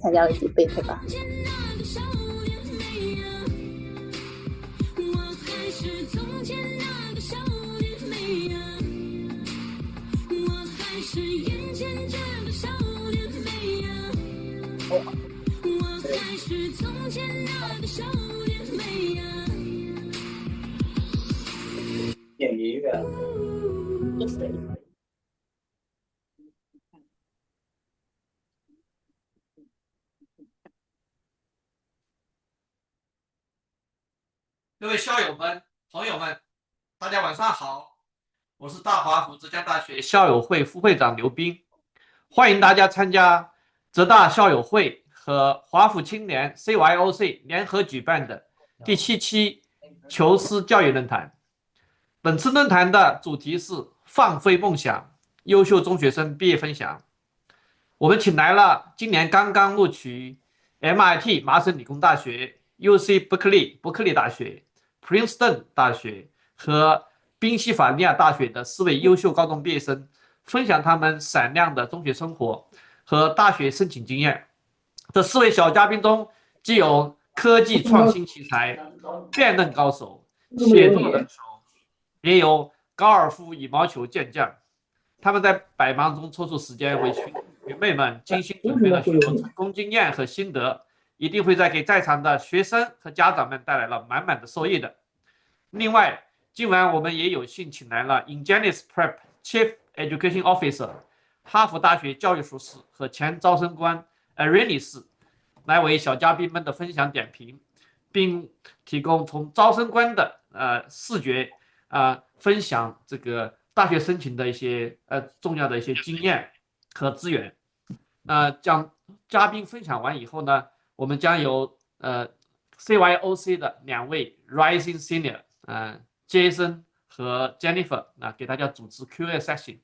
参加了几备课吧。点音乐。各位校友们、朋友们，大家晚上好！我是大华府浙江大学校友会副会长刘斌，欢迎大家参加浙大校友会和华府青年 CYOC 联合举办的第7期求师教育论坛。本次论坛的主题是放飞梦想，优秀中学生毕业分享。我们请来了今年刚刚录取 MIT 麻省理工大学、UC Berkeley 伯克利大学、Princeton 大学和宾夕法尼亚大学的4位优秀高中毕业生，分享他们闪亮的中学生活和大学申请经验。这4位小嘉宾中，既有科技创新奇才、辩论高手、写作能手，也有高尔夫羽毛球健将。他们在百忙中抽出时间为学妹们精心准备了许多成功经验和心得，一定会给在场的学生和家长们带来了满满的受益的。另外，今晚我们也有幸请来了 Ingenius Prep Chief Education Officer 哈佛大学教育硕士和前招生官 Erin 士来为小嘉宾们的分享点评，并提供从招生官的视觉分享这个大学申请的一些重要的一些经验和资源。将嘉宾分享完以后呢，我们将由CYOC 的2位 Rising Senior Jason 和 Jennifer 给大家主持 Q&A session。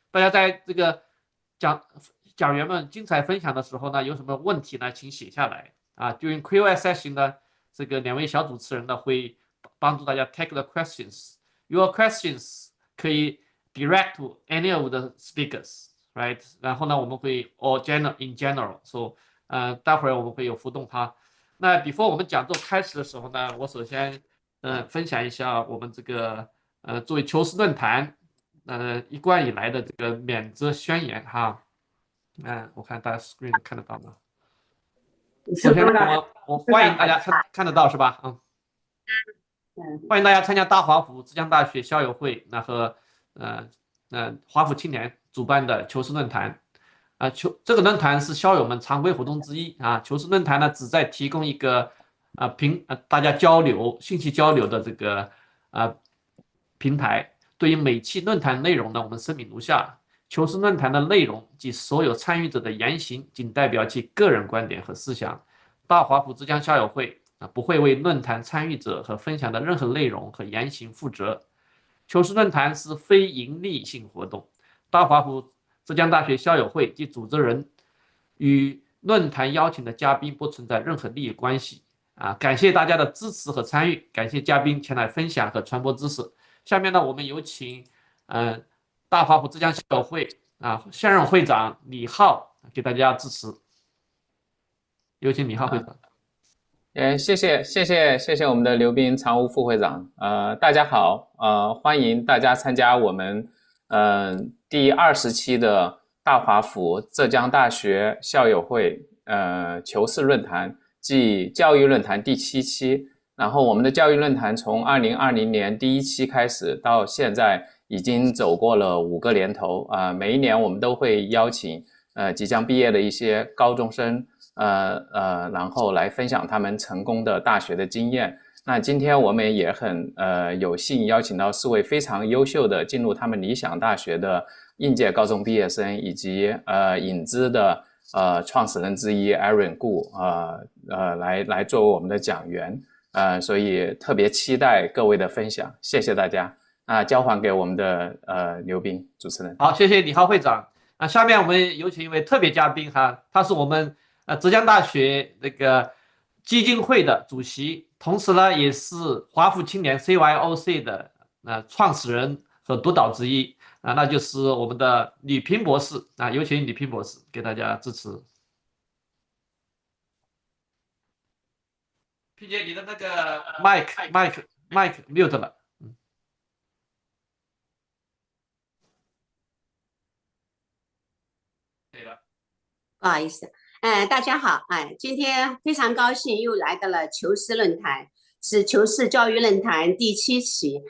大家在这个讲员们精彩分享的时候呢，有什么问题呢，请写下来During Q&A session 呢，这个2位小主持人呢会帮助大家 take the questions。Your questions 可以 direct to any of the speakers。Right， 然后呢，我们会 in general， so， 待会儿我们会有互动哈。那 before 我们讲座开始的时候呢，我首先分享一下我们这个作为求师论坛一贯以来的这个免责宣言哈。我看大家 screen 看得到吗？首先我欢迎大家看得到是吧？欢迎大家参加大华府浙江大学校友会和华府青年主办的求师论坛这个论坛是校友们常规活动之一求师论坛呢旨在提供一个大家交流信息交流的这个平台。对于每期论坛内容呢，我们声明如下：求师论坛的内容及所有参与者的言行仅代表其个人观点和思想。大华府浙江校友会不会为论坛参与者和分享的任何内容和言行负责。求师论坛是非营利性活动，大华府浙江大学校友会及组织人与论坛邀请的嘉宾不存在任何利益关系感谢大家的支持和参与，感谢嘉宾前来分享和传播知识。下面呢，我们有请大华府浙江校友会现任会长李浩给大家致辞。有请李浩会长。谢谢我们的刘斌常务副会长。大家好，欢迎大家参加我们第20期的大华府浙江大学校友会求是论坛暨教育论坛第7期。然后我们的教育论坛从2020年第1期开始到现在已经走过了5个年头每一年我们都会邀请即将毕业的一些高中生然后来分享他们成功的大学的经验。那今天我们也很有幸邀请到4位非常优秀的进入他们理想大学的应届高中毕业生，以及引资的创始人之一 Erin Gu 来作为我们的讲员所以特别期待各位的分享，谢谢大家。交还给我们的刘斌主持人。好，谢谢李浩会长。下面我们有请一位特别嘉宾他是我们浙江大学那个基金会的主席，同时呢也是华府青年 CYOC 的创始人和督导之一那就是我们的吕平博士有请吕平博士给大家支持。PJ 你的那个麦克 mute 了。对了。不好意思，大家好，今天非常高兴又来到了求是论坛，是求是教育论坛第7期。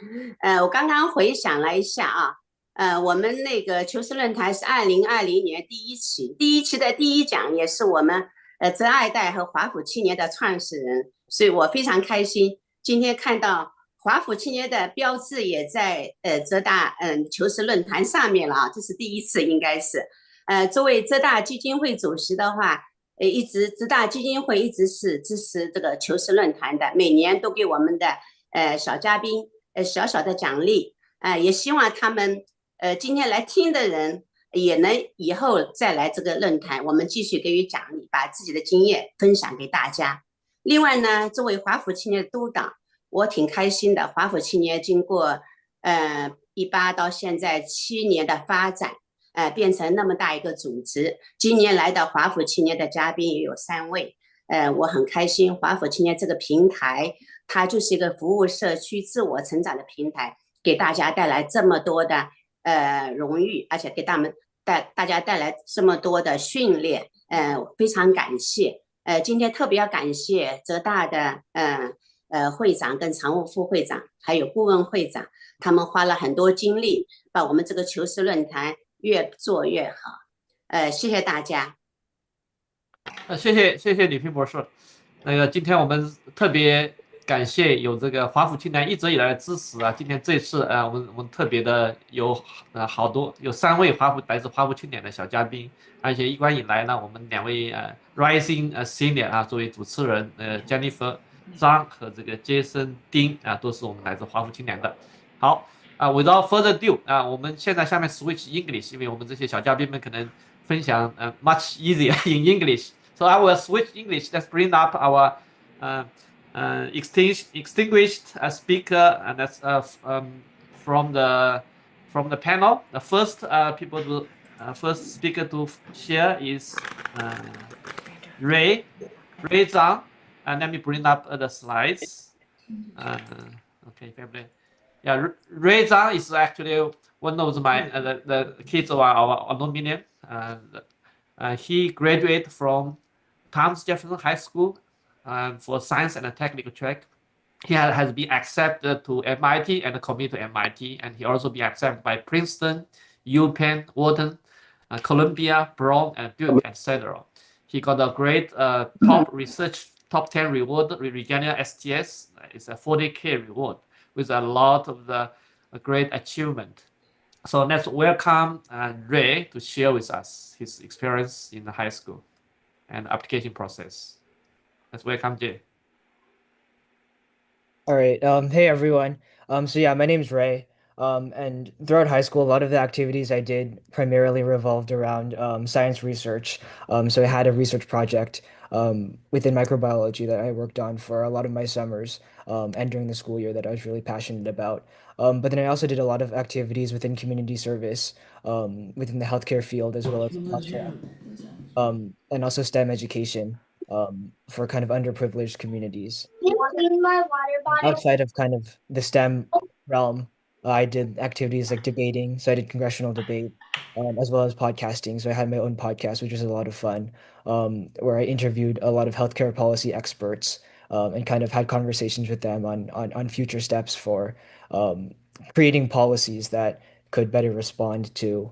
我刚刚回想了一下啊，我们那个求是论坛是2020年第1期，第1期的第1讲也是我们ZUAADC和华府青年的创始人，所以我非常开心，今天看到华府青年的标志也在浙大求是论坛上面了啊，这是第1次应该是。作为浙大基金会主席的话，浙大基金会一直是支持这个求是论坛的，每年都给我们的小嘉宾小小的奖励，也希望他们今天来听的人也能以后再来这个论坛，我们继续给予奖励，把自己的经验分享给大家。另外呢，作为华府青年的督导，我挺开心的，华府青年经过18到现在7年的发展。变成那么大一个组织，今年来到华府青年的嘉宾也有3位，我很开心。华府青年这个平台，它就是一个服务社区、自我成长的平台，给大家带来这么多的荣誉，而且给大家带来这么多的训练，非常感谢。今天特别要感谢浙大的会长跟常务副会长，还有顾问会长，他们花了很多精力，把我们这个求是论坛越做越好，谢谢大家。谢谢李平博士。那个今天我们特别感谢有这个华府青年一直以来的支持啊。今天这次我们特别的有好多有3位来自华府青年的小嘉宾，而且一贯以来呢，我们2位Rising Senior 作为主持人Jennifer Wan 和这个Jason Ding 都是我们来自华府青年的。好。Without further ado 我们现在下面 switch English， 因为我们这些小嘉宾们可能分享much easier in English. So I will switch English. Let's bring up our extinguished speaker, and that's from the panel. The first first speaker to share is Ray Zhang. And let me bring up the slides. Okay, family. Yeah, Ray Zhang is actually one of the kids of our alumni. He graduated from Thomas Jefferson High School for science and a technical track. He has been accepted to MIT and committed to MIT, and he also been accepted by Princeton, UPenn Wharton, Columbia, Brown, and Duke, etc. He got a great top 10 reward, Regenia STS. It's a 40K reward with a lot of the great achievement. So let's welcome Ray to share with us his experience in the high school and application process. Let's welcome Jay. All right. Hey everyone. So yeah, my name's Ray. And throughout high school, a lot of the activities I did primarily revolved around science research. So I had a research project within microbiology that I worked on for a lot of my summers and during the school year that I was really passionate about. But then I also did a lot of activities within community service, within the healthcare field, as well as healthcare, and also STEM education for kind of underprivileged communities. Outside of kind of the STEM realm, I did activities like debating. So I did congressional debate, as well as podcasting. So I had my own podcast, which was a lot of fun, where I interviewed a lot of healthcare policy experts and kind of had conversations with them on future steps for creating policies that could better respond to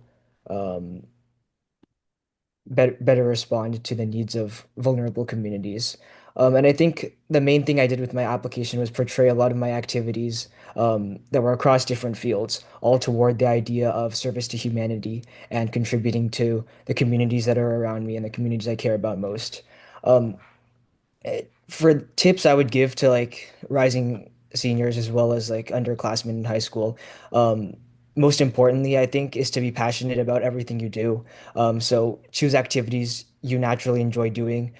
the needs of vulnerable communities. And I think the main thing I did with my application was portray a lot of my activities that were across different fields, all toward the idea of service to humanity and contributing to the communities that are around me and the communities I care about most. For tips I would give to like rising seniors as well as like underclassmen in high school, most importantly, I think, is to be passionate about everything you do. So choose activities you naturally enjoy doing,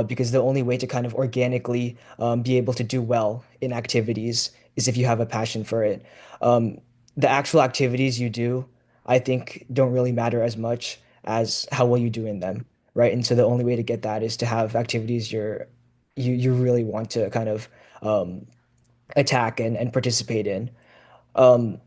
because the only way to kind of organically be able to do well in activities is if you have a passion for it. The actual activities you do, I think, don't really matter as much as how well you do in them, right? And so the only way to get that is to have activities you're you really want to kind of attack and participate in. Um,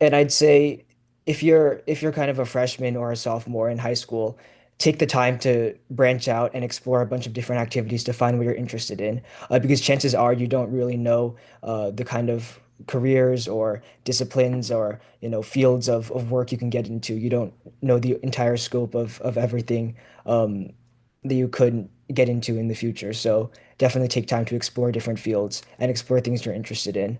and I'd say if you're kind of a freshman or a sophomore in high school, take the time to branch out and explore a bunch of different activities to find what you're interested in. Because chances are you don't really know the kind of careers or disciplines or fields of work you can get into. You don't know the entire scope of everything that you could get into in the future. So definitely take time to explore different fields and explore things you're interested in.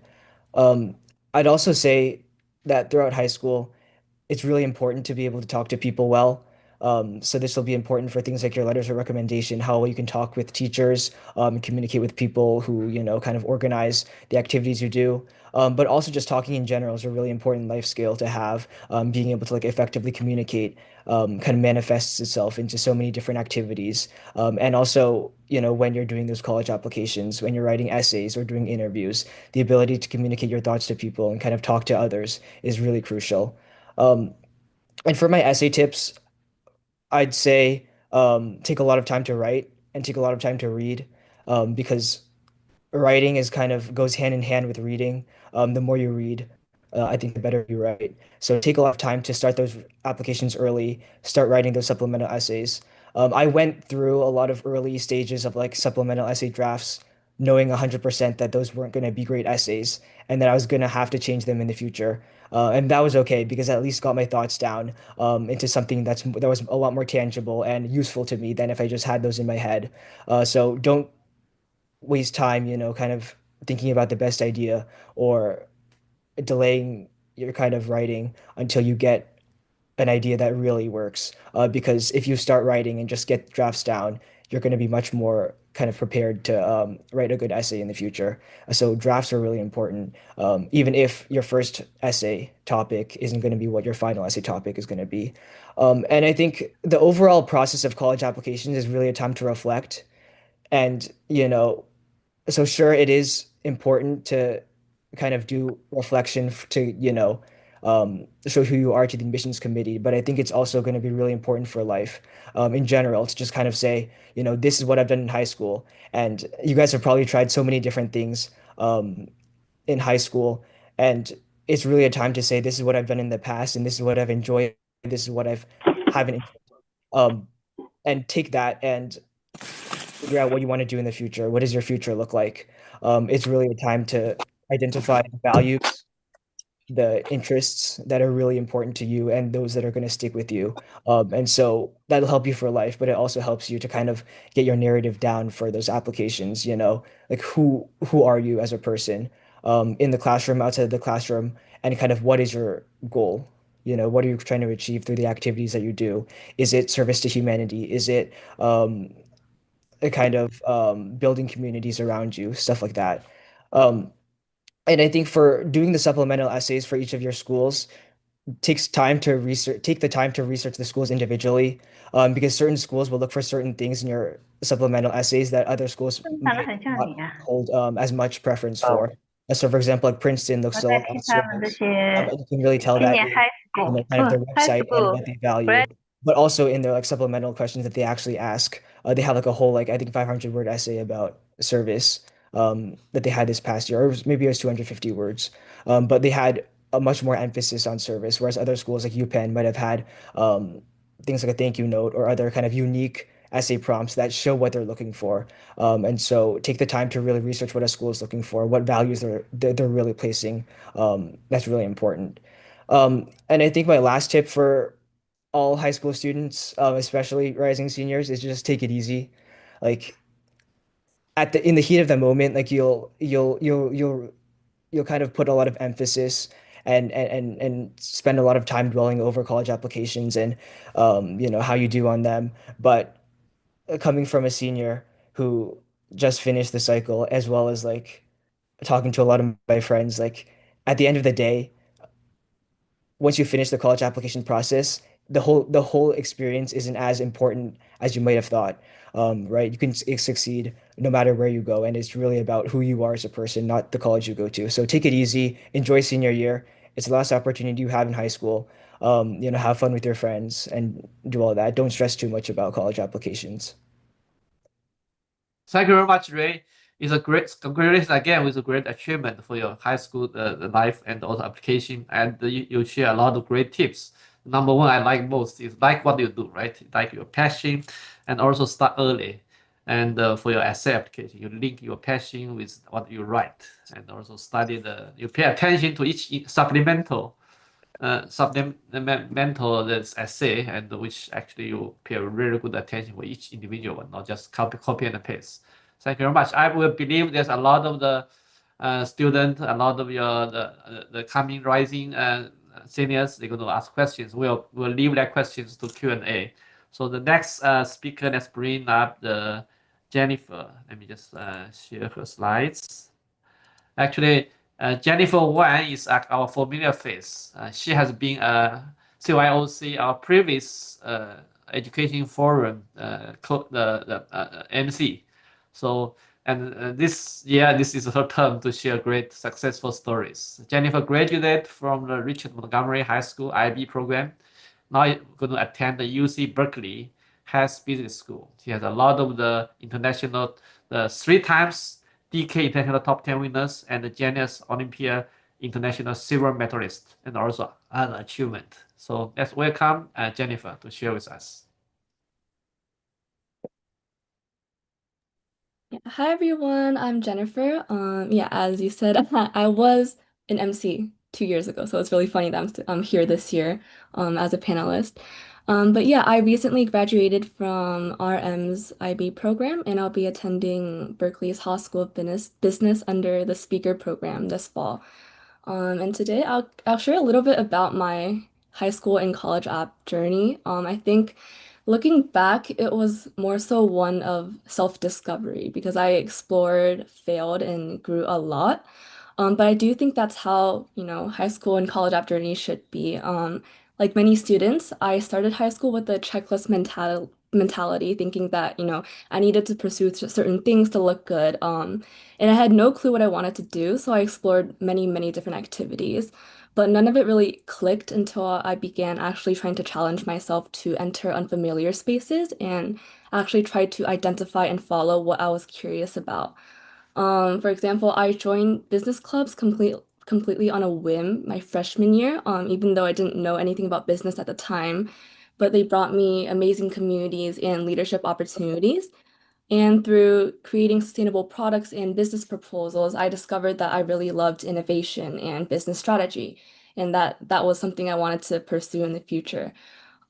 Um, I'd also say that throughout high school, it's really important to be able to talk to people well. So this will be important for things like your letters of recommendation, how well you can talk with teachers, communicate with people who, kind of organize the activities you do. But also just talking in general is a really important life skill to have. Being able to like effectively communicate kind of manifests itself into so many different activities. And also, when you're doing those college applications, when you're writing essays or doing interviews, the ability to communicate your thoughts to people and kind of talk to others is really crucial. Um, and for my essay tips, I'd say take a lot of time to write and take a lot of time to read because writing is kind of goes hand in hand with reading. The more you read, I think the better you write. So take a lot of time to start those applications early, start writing those supplemental essays. I went through a lot of early stages of like supplemental essay drafts, knowing 100% that those weren't going to be great essays and that I was going to have to change them in the future. And that was okay because I at least got my thoughts down into something that was a lot more tangible and useful to me than if I just had those in my head. So don't waste time, kind of thinking about the best idea or delaying your kind of writing until you get an idea that really works. Because if you start writing and just get drafts down, you're going to be much more kind of prepared to write a good essay in the future. So drafts are really important, even if your first essay topic isn't going to be what your final essay topic is going to be. And I think the overall process of college applications is really a time to reflect. And, so sure, it is important to kind of do reflection to, show who you are to the admissions committee, but I think it's also going to be really important for life, in general, to just kind of say, this is what I've done in high school. And you guys have probably tried so many different things, in high school, and it's really a time to say, this is what I've done in the past, and this is what I've enjoyed, this is what I've haven't, um, and take that and figure out what you want to do in the future. What does your future look like? It's really a time to identify the values, the interests that are really important to you, and those that are going to stick with you. And so that'll help you for life, but it also helps you to kind of get your narrative down for those applications, like who are you as a person, in the classroom, outside of the classroom, and kind of what is your goal? What are you trying to achieve through the activities that you do? Is it service to humanity? Is it a kind of building communities around you, stuff like that. Um, and I think for doing the supplemental essays for each of your schools takes time to research, take the time to research the schools individually, because certain schools will look for certain things in your supplemental essays that other schools 真的长得 might 很像 not 你啊！ hold as much preference for. So, for example, like Princeton looks 我 a 在 lot 听 at 他们这 service. 些 And you can really tell 今 that 年 in, high school， kind of their high website and school what they value, but also in their like supplemental questions that they actually ask. They have like a whole like I think 500-word essay about service that they had this past year, or maybe it was 250 words. But they had a much more emphasis on service, whereas other schools like UPenn might have had things like a thank you note or other kind of unique essay prompts that show what they're looking for. And so take the time to really research what a school is looking for, what values they're really placing. That's really important. And I think my last tip for all high school students, especially rising seniors, is just take it easy. Like in the heat of the moment, like you'll kind of put a lot of emphasis and spend a lot of time dwelling over college applications and how you do on them. But coming from a senior who just finished the cycle, as well as like talking to a lot of my friends, like at the end of the day, once you finish the college application process, the whole experience isn't as important as you might have thought. Right? You can succeed no matter where you go, and it's really about who you are as a person, not the college you go to. So take it easy, enjoy senior year. It's the last opportunity you have in high school. Have fun with your friends and do all that. Don't stress too much about college applications. Thank you very much, Ray. It's a great congratulations again with a great achievement for your high school life and also application. And you share a lot of great tips. Number one, I like most is like what you do, right? Like your passion, and also start early. And for your essay application, you link your passion with what you write, and also study you pay attention to each supplemental this essay, and which actually you pay really good attention for each individual one, not just copy and paste. Thank you very much. I will believe there's a lot of the student, a lot of your the coming rising seniors, they're going to ask questions. We'll leave their questions to Q&A. So the next speaker, let's bring up the Jennifer. Let me just share her slides. Actually, Jennifer Wan is our familiar face. She has been a CYOC, our previous education forum, the MC. So, and this year, this is her turn to share great successful stories. Jennifer graduated from the Richard Montgomery High School IB program. Now you're going to attend the UC Berkeley Health Business School. She has a lot of the international, 3 times DK International Top 10 winners and the Genius Olympia International Silver Medalist, and also other achievement. So let's welcome Jennifer to share with us. Yeah. Hi everyone, I'm Jennifer. Yeah, as you said, I was an MC 2 years ago, so it's really funny that I'm here this year as a panelist. But yeah, I recently graduated from RM's IB program, and I'll be attending Berkeley's Haas School of Business under the speaker program this fall. And today I'll share a little bit about my high school and college app journey. I think looking back, it was more so one of self-discovery because I explored, failed, and grew a lot. But I do think that's how, high school and college app journey should be. Like many students, I started high school with a checklist mentality, thinking that, I needed to pursue certain things to look good. And I had no clue what I wanted to do, so I explored many, many different activities. But none of it really clicked until I began actually trying to challenge myself to enter unfamiliar spaces and actually try to identify and follow what I was curious about. For example, I joined business clubs completely on a whim my freshman year, even though I didn't know anything about business at the time, but they brought me amazing communities and leadership opportunities. And through creating sustainable products and business proposals, I discovered that I really loved innovation and business strategy, and that was something I wanted to pursue in the future.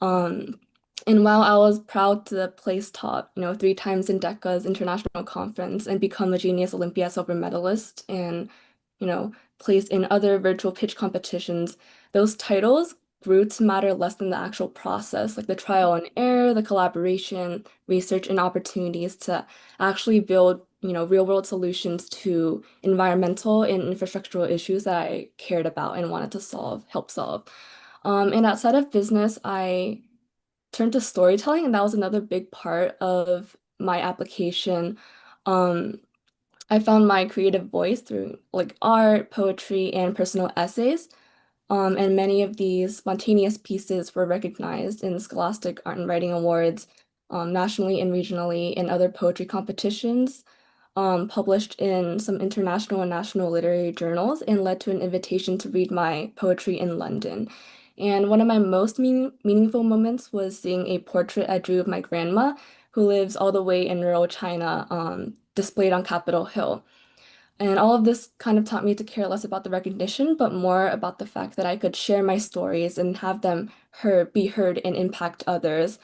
And while I was proud to place top, 3 times in DECA's international conference and become a Genius Olympia silver medalist and, place in other virtual pitch competitions, those titles grew to matter less than the actual process, like the trial and error, the collaboration, research, and opportunities to actually build, real-world solutions to environmental and infrastructural issues that I cared about and wanted to help solve. And outside of business, I turned to storytelling, and that was another big part of my application. I found my creative voice through like art, poetry, and personal essays. And many of these spontaneous pieces were recognized in Scholastic Art and Writing Awards, nationally and regionally, in other poetry competitions, published in some international and national literary journals, and led to an invitation to read my poetry in London. And one of my most meaningful moments was seeing a portrait I drew of my grandma, who lives all the way in rural China, displayed on Capitol Hill. And all of this kind of taught me to care less about the recognition, but more about the fact that I could share my stories and have them be heard and impact others.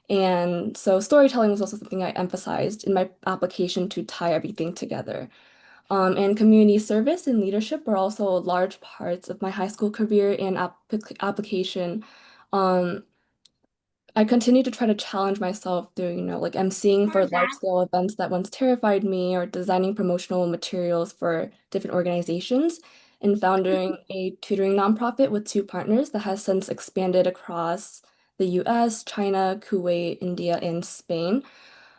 And so storytelling was also something I emphasized in my application to tie everything together. And community service and leadership were also large parts of my high school career and application. I continue to try to challenge myself through, like emceeing for large-scale events that once terrified me, or designing promotional materials for different organizations, and founding a tutoring nonprofit with 2 partners that has since expanded across the US, China, Kuwait, India, and Spain.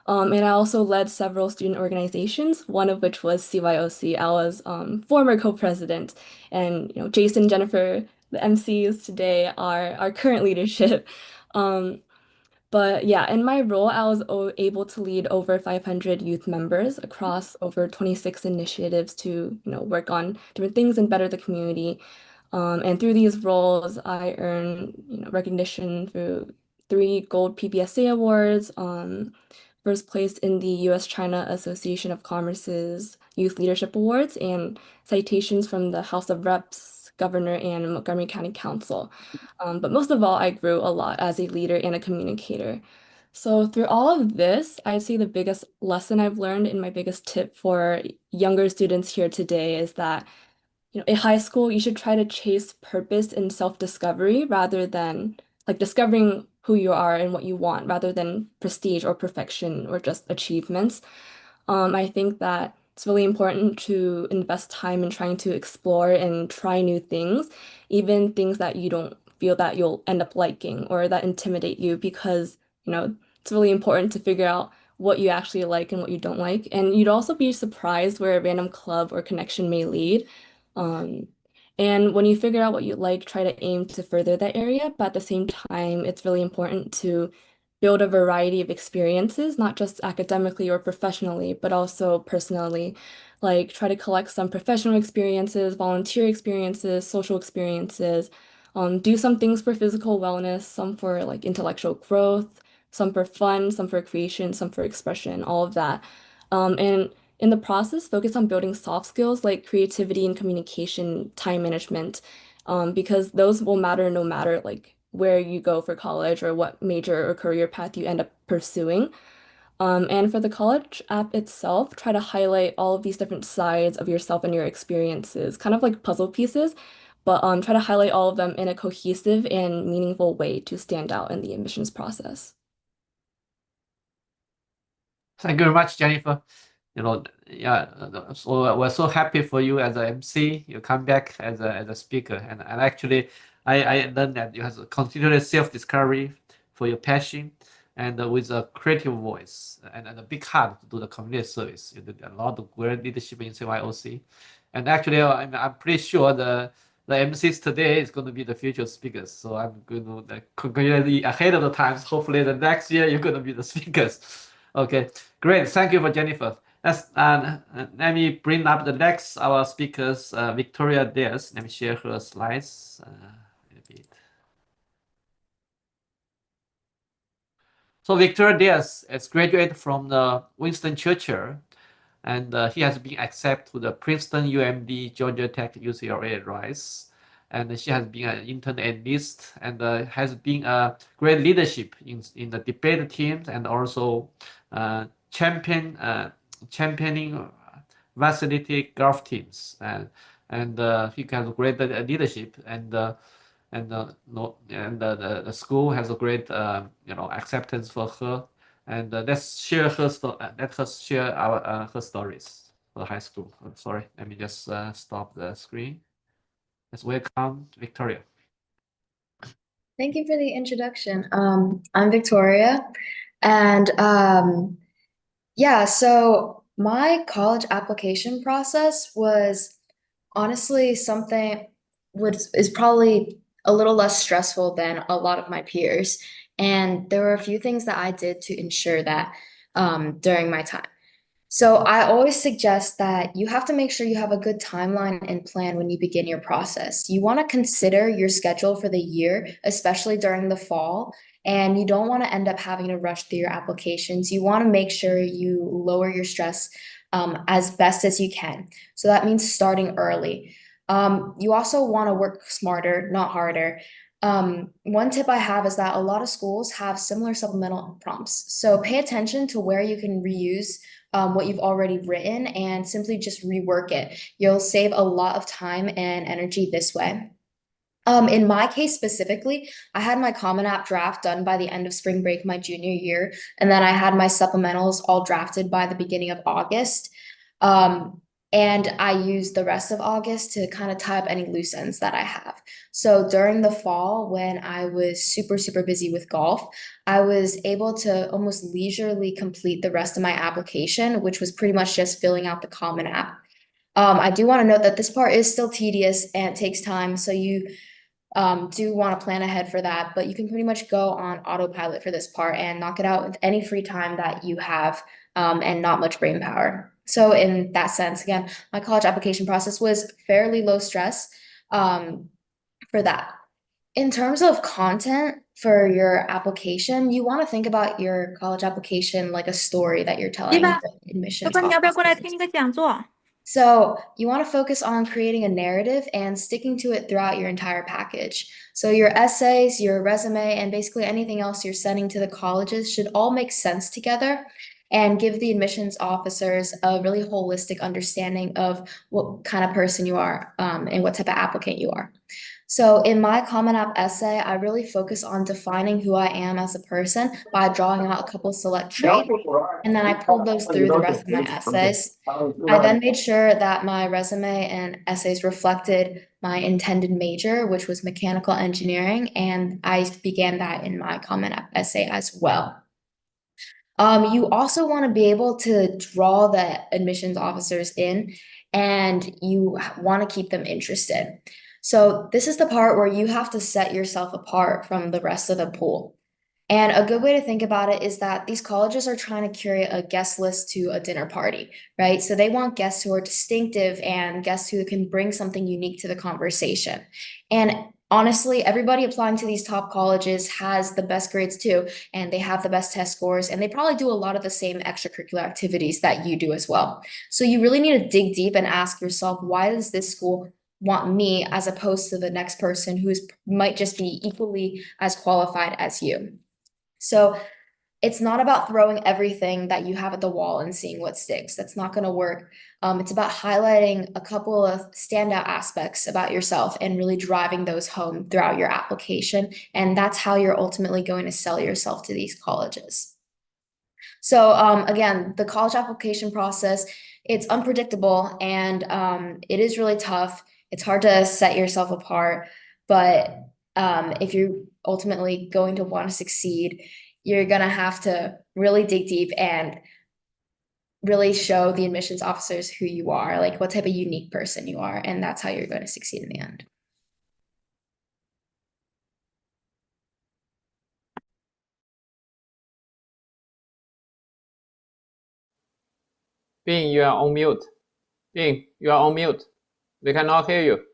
And I also led several student organizations, one of which was CYOC. I was former co-president, and Jason, Jennifer, the MCs today are our current leadership. But yeah, in my role, I was able to lead over 500 youth members across over 26 initiatives to, work on different things and better the community. And through these roles, I earned, recognition through 3 gold PPSA awards, first place in the U.S.-China Association of Commerce's Youth Leadership Awards, and citations from the House of Reps, Governor, and Montgomery County Council. But most of all, I grew a lot as a leader and a communicator. So through all of this, I'd say the biggest lesson I've learned and my biggest tip for younger students here today is that, in high school, you should try to chase purpose and self-discovery rather than discovering who you are and what you want rather than prestige or perfection or just achievements. I think that it's really important to invest time in trying to explore and try new things, even things that you don't feel that you'll end up liking or that intimidate you, because, it's really important to figure out what you actually like and what you don't like. And you'd also be surprised where a random club or connection may lead. And when you figure out what you like, try to aim to further that area. But at the same time, it's really important to build a variety of experiences, not just academically or professionally, but also personally. Like try to collect some professional experiences, volunteer experiences, social experiences, do some things for physical wellness, some for like intellectual growth, some for fun, some for creation, some for expression, all of that. And in the process, focus on building soft skills like creativity and communication, time management, because those will matter no matter like where you go for college or what major or career path you end up pursuing. And for the college app itself, try to highlight all of these different sides of yourself and your experiences, kind of like puzzle pieces, but try to highlight all of them in a cohesive and meaningful way to stand out in the admissions process. Thank you very much, Jennifer. So we're so happy for you as a MC. You come back as a speaker, and actually, I learned that you have continuous self-discovery for your passion, and with a creative voice and a big heart to do the community service. You did a lot of great leadership in CYOC, and actually, I'm pretty sure the MCs today is going to be the future speakers. So I'm going to congratulate ahead of the times. Hopefully, the next year you're going to be the speakers. Okay, great. Thank you for Jennifer. Let me bring up the next our speakers, Victoria Diaz. Let me share her slides a bit. So Victoria Diaz is graduated from the Winston Churchill, and he has been accepted to the Princeton, UMD, Georgia Tech, UCLA, Rice. And she has been an intern analyst and has been a great leadership in the debate teams and also championing varsity golf teams. And he has great leadership and the school has a great acceptance for her. And let's share her let her share her stories for high school. Sorry, let me just stop the screen. Let's welcome Victoria. Thank you for the introduction. I'm Victoria, and yeah, so my college application process was honestly is probably a little less stressful than a lot of my peers. And there were a few things that I did to ensure that during my time. So I always suggest that you have to make sure you have a good timeline and plan when you begin your process. You want to consider your schedule for the year, especially during the fall, and you don't want to end up having to rush through your applications. You want to make sure you lower your stress as best as you can. So that means starting early. You also want to work smarter, not harder. One tip I have is that a lot of schools have similar supplemental prompts. So pay attention to where you can reuse what you've already written and simply just rework it. You'll save a lot of time and energy this way. In my case specifically, I had my Common App draft done by the end of spring break my junior year, and then I had my supplementals all drafted by the beginning of August. And I used the rest of August to kind of tie up any loose ends that I have. So during the fall, when I was super, super busy with golf, I was able to almost leisurely complete the rest of my application, which was pretty much just filling out the Common App. I do want to note that this part is still tedious and it takes time. So you do want to plan ahead for that, but you can pretty much go on autopilot for this part and knock it out with any free time that you have, and not much brain power. So in that sense, again, my college application process was fairly low stress, for that. In terms of content for your application, you want to think about your college application like a story that you're telling the admissions 哥哥，你要不要过来 officers. 听一个讲座？ So you want to focus on creating a narrative and sticking to it throughout your entire package. So your essays, your resume, and basically anything else you're sending to the colleges should all make sense together and give the admissions officers a really holistic understanding of what kind of person you are, and what type of applicant you are. So in my Common App essay, I really focus on defining who I am as a person by drawing out a couple select traits, and then I pulled those through the rest of my essays. I then made sure that my resume and essays reflected my intended major, which was mechanical engineering, and I began that in my Common App essay as well. You also want to be able to draw the admissions officers in, and you want to keep them interested. So this is the part where you have to set yourself apart from the rest of the pool. And a good way to think about it is that these colleges are trying to curate a guest list to a dinner party, right? So they want guests who are distinctive and guests who can bring something unique to the conversation. And honestly, everybody applying to these top colleges has the best grades too, and they have the best test scores, and they probably do a lot of the same extracurricular activities that you do as well. So you really need to dig deep and ask yourself, why does this school want me as opposed to the next person who's might just be equally as qualified as you? So it's not about throwing everything that you have at the wall and seeing what sticks. That's not going to work. It's about highlighting a couple of standout aspects about yourself and really driving those home throughout your application. And that's how you're ultimately going to sell yourself to these colleges. So again, the college application process, it's unpredictable, and it is really tough. It's hard to set yourself apart, but if you're ultimately going to want to succeed, you're going to have to really dig deep and really show the admissions officers who you are, like what type of unique person you are, and that's how you're going to succeed in the end. Bing, you are on mute. Bing, you are on mute. We cannot hear you.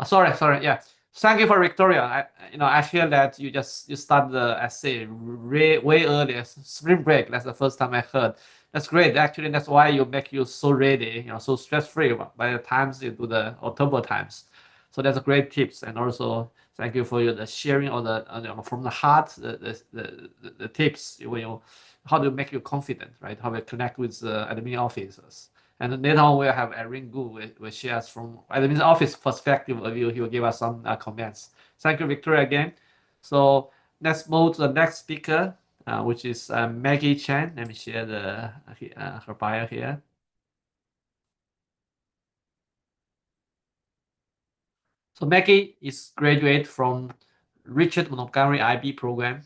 Sorry. Yeah. Thank you for Victoria. I hear that you started the essay way earlier, spring break. That's the first time I heard. That's great. Actually, that's why you make you so ready, so stress-free by the times you do the October times. So that's a great tips. And also thank you for the sharing of the from the heart the tips how to make you confident, right? How to connect with the admin officers. And then later on, we'll have Erin Gu will share us from admin office perspective of view. He will give us some comments. Thank you, Victoria, again. So let's move to the next speaker, which is Maggie Chen. Let me share her bio here. So Maggie is graduate from Richard Montgomery IB program,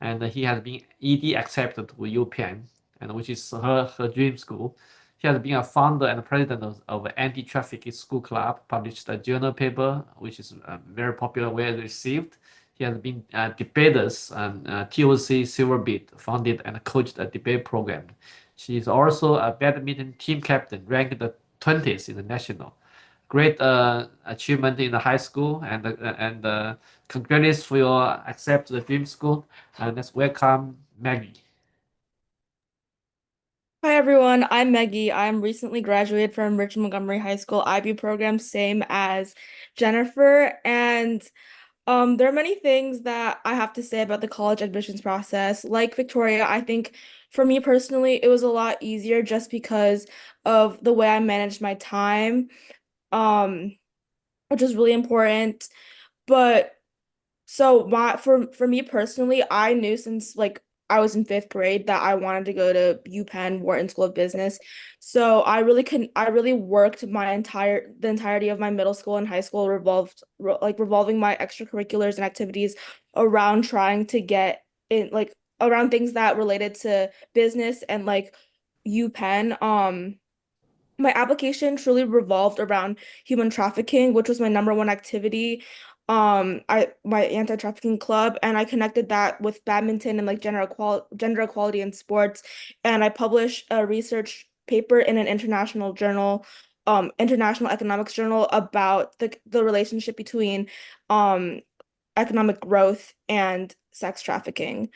and he has been ED accepted to UPenn, and which is her dream school. He has been a founder and president of Anti-Trafficking School Club, published a journal paper, which is very popular, well received. He has been debaters and TOC Silverbit, founded and coached a debate program. She is also a badminton team captain, ranked the 20th in the national. Great achievement in the high school, and congratulations for your accept the dream school. And let's welcome Maggie. Hi everyone, I'm Maggie. I'm recently graduated from Richard Montgomery High School IB program, same as Jennifer. And there are many things that I have to say about the college admissions process. Like Victoria, I think for me personally, it was a lot easier just because of the way I managed my time, which is really important. But so for me personally, I knew since I was in 5th grade that I wanted to go to UPenn Wharton School of Business. So I really worked the entirety of my middle school and high school revolving my extracurriculars and activities around trying to get in around things that related to business and UPenn. my application truly revolved around human trafficking, which was my number one activity. My anti-trafficking club, and I connected that with badminton and like gender equality in sports. And I published a research paper in an international journal, international economics journal, about the relationship between economic growth and sex trafficking.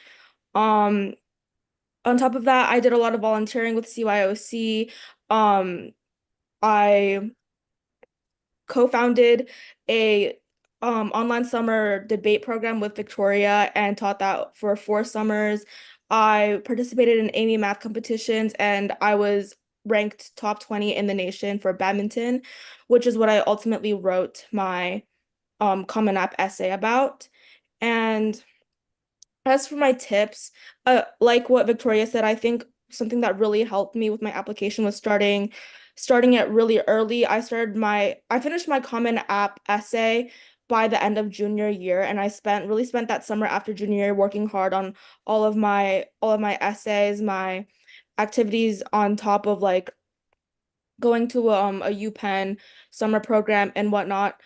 On top of that, I did a lot of volunteering with CYOC. I co-founded a online summer debate program with Victoria and taught that for 4 summers. I participated in Amy math competitions, and I was ranked top 20 in the nation for badminton, which is what I ultimately wrote my Common App essay about. And as for my tips, like what Victoria said, I think something that really helped me with my application was starting it really early. I finished my Common App essay by the end of junior year, and I really spent that summer after junior year working hard on all of my essays, my activities, on top of like going to a UPenn summer program and whatnot.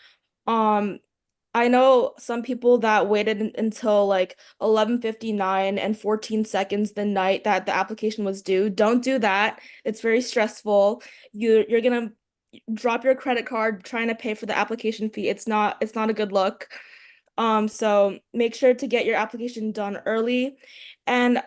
I know some people that waited until like 11:59 and 14 seconds the night that the application was due. Don't do that. It's very stressful. You're gonna drop your credit card trying to pay for the application fee. It's not a good look. So make sure to get your application done early. And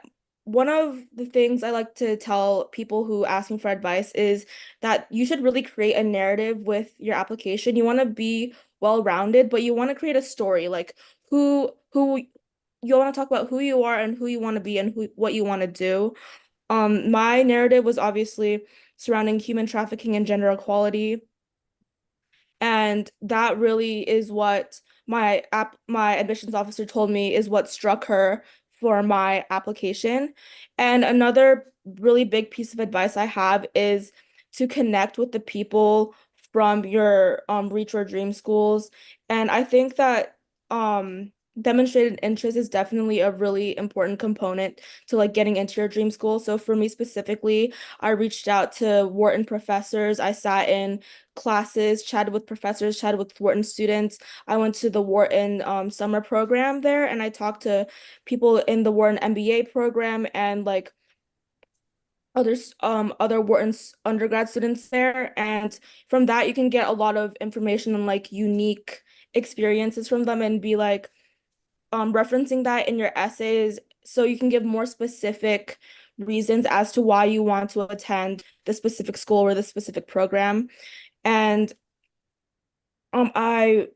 one of the things I like to tell people who ask me for advice is that you should really create a narrative with your application. You want to be well-rounded, but you want to create a story, like who you want to talk about who you are and who you want to be and what you want to do. My narrative was obviously surrounding human trafficking and gender equality. And that really is what my admissions officer told me is what struck her for my application. And another really big piece of advice I have is to connect with the people from your Reach Your Dream schools. And I think that demonstrated interest is definitely a really important component to like getting into your dream school. So for me specifically, I reached out to Wharton professors. I sat in classes, chatted with professors, chatted with Wharton students. I went to the Wharton summer program there, and I talked to people in the Wharton MBA program and like other Wharton's undergrad students there. And from that, you can get a lot of information and like unique experiences from them, and be like referencing that in your essays so you can give more specific reasons as to why you want to attend the specific school or the specific program. And I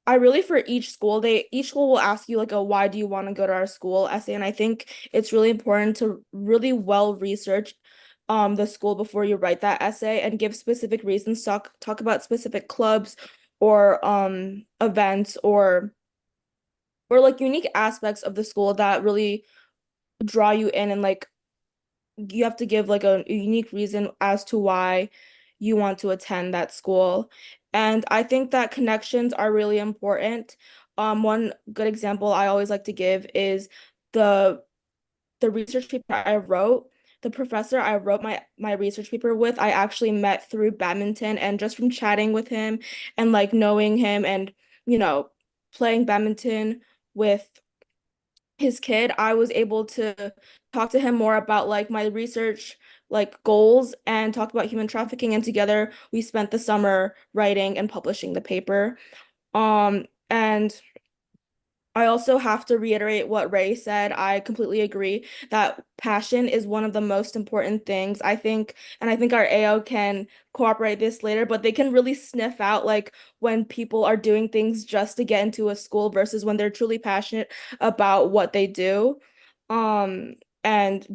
really, for each school will ask you like a why do you want to go to our school essay, and I think it's really important to really well research the school before you write that essay and give specific reasons. Talk about specific clubs or events or like unique aspects of the school that really draw you in, and like you have to give like a unique reason as to why you want to attend that school. And I think that connections are really important. One good example I always like to give is the research paper I wrote. The professor I wrote my research paper with, I actually met through badminton, and just from chatting with him and like knowing him and, playing badminton with his kid, I was able to talk to him more about like my research like goals and talk about human trafficking, and together we spent the summer writing and publishing the paper. And I also have to reiterate what Ray said. I completely agree that passion is one of the most important things. I think our AO can cooperate this later, but they can really sniff out like when people are doing things just to get into a school versus when they're truly passionate about what they do. And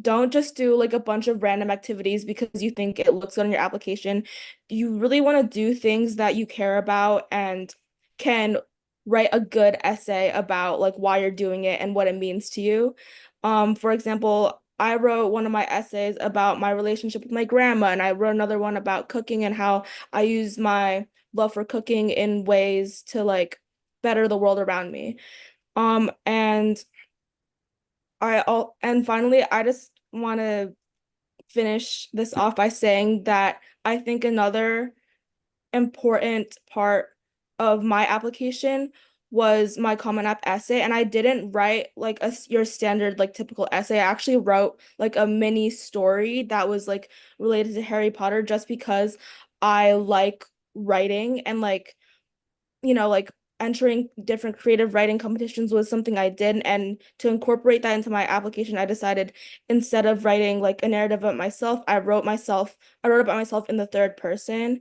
don't just do like a bunch of random activities because you think it looks good on your application. You really want to do things that you care about and can write a good essay about like why you're doing it and what it means to you. For example, I wrote one of my essays about my relationship with my grandma, and I wrote another one about cooking and how I use my love for cooking in ways to like better the world around me. And finally, I just want to finish this off by saying that I think another important part of my application was my Common App essay, and I didn't write like your standard like typical essay. I actually wrote like a mini story that was like related to Harry Potter just because I like writing, and like, you know, like entering different creative writing competitions was something I did, and to incorporate that into my application, I decided instead of writing like a narrative about myself, I wrote about myself in the third person.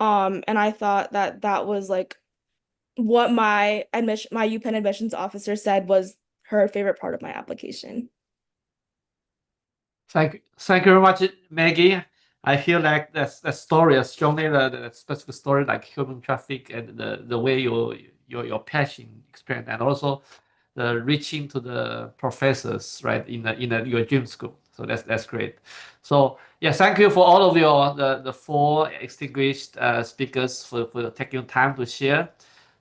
And I thought that that was like what my UPenn admissions officer said was her favorite part of my application. Thank you very much, Maggie. I feel like that story is strongly the specific story like human traffic and the way your passion experience, and also the reaching to the professors, right, in your dream school. So that's great. So yeah, thank you for all of the four distinguished speakers for taking time to share.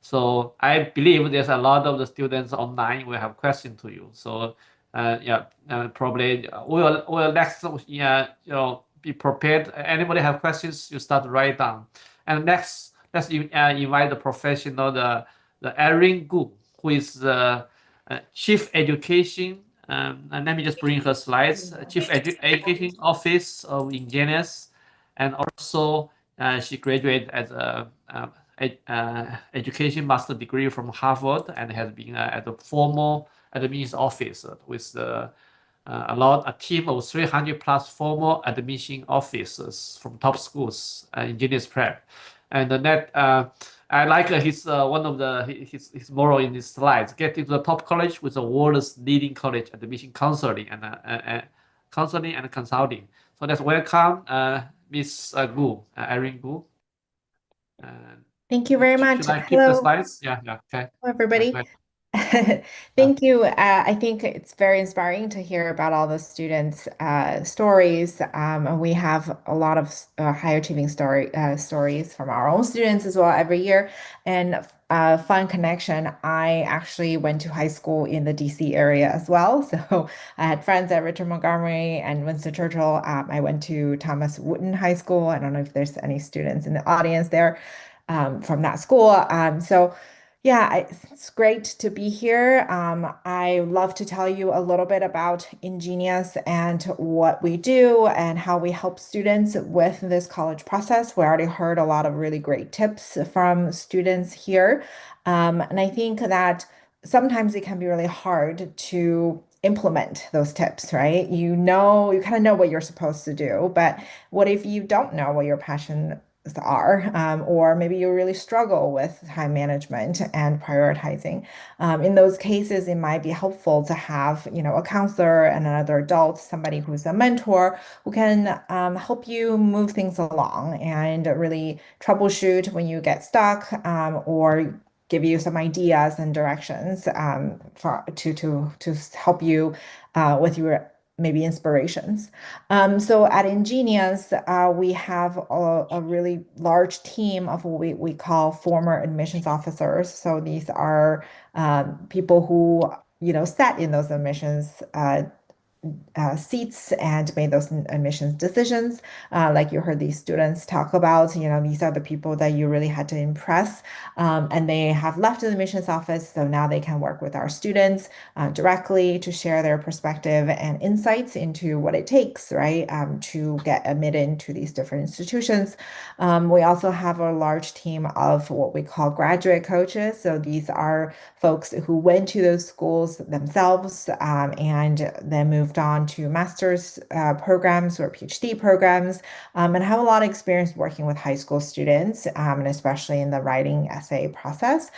So I believe there's a lot of the students online will have questions to you. So probably we'll next be prepared. Anybody have questions, you start to write down. And next, let's invite the professional, the Erin Gu, who is the Chief Education. And let me just bring her slides. Chief Education Office of Ingenius, and also she graduated as a education master degree from Harvard, and has been at the formal admissions office with a team of 300 plus formal admission officers from top schools, Ingenius Prep. And I like his one of his motto in his slides: get into the top college with the world's leading college admission counseling and consulting. So let's welcome Miss Gu, Erin Gu. Thank you very much. Should I keep the slides? Yeah, okay. Hello, everybody. Right. Thank you. I think it's very inspiring to hear about all the students' stories. And we have a lot of high achieving stories from our own students as well every year. And fun connection, I actually went to high school in the DC area as well. So I had friends at Richard Montgomery and Winston Churchill. I went to Thomas Wooten High School. I don't know if there's any students in the audience there from that school. Yeah, it's great to be here. I love to tell you a little bit about Ingenius and what we do and how we help students with this college process. We already heard a lot of really great tips from students here. And I think that sometimes it can be really hard to implement those tips, right? You kind of know what you're supposed to do, but what if you don't know what your passion are, or maybe you really struggle with time management and prioritizing. In those cases, it might be helpful to have, a counselor and another adult, somebody who's a mentor who can help you move things along and really troubleshoot when you get stuck, or give you some ideas and directions to help you with your maybe inspirations. So at Ingenius, we have a really large team of what we call former admissions officers. So these are people who, sat in those admissions seats and made those admissions decisions. Like you heard these students talk about, these are the people that you really had to impress. And they have left the admissions office, so now they can work with our students directly to share their perspective and insights into what it takes, right, to get admitted into these different institutions. We also have a large team of what we call graduate coaches. So these are folks who went to those schools themselves and then moved on to master's programs or PhD programs, and have a lot of experience working with high school students, and especially in the writing essay process.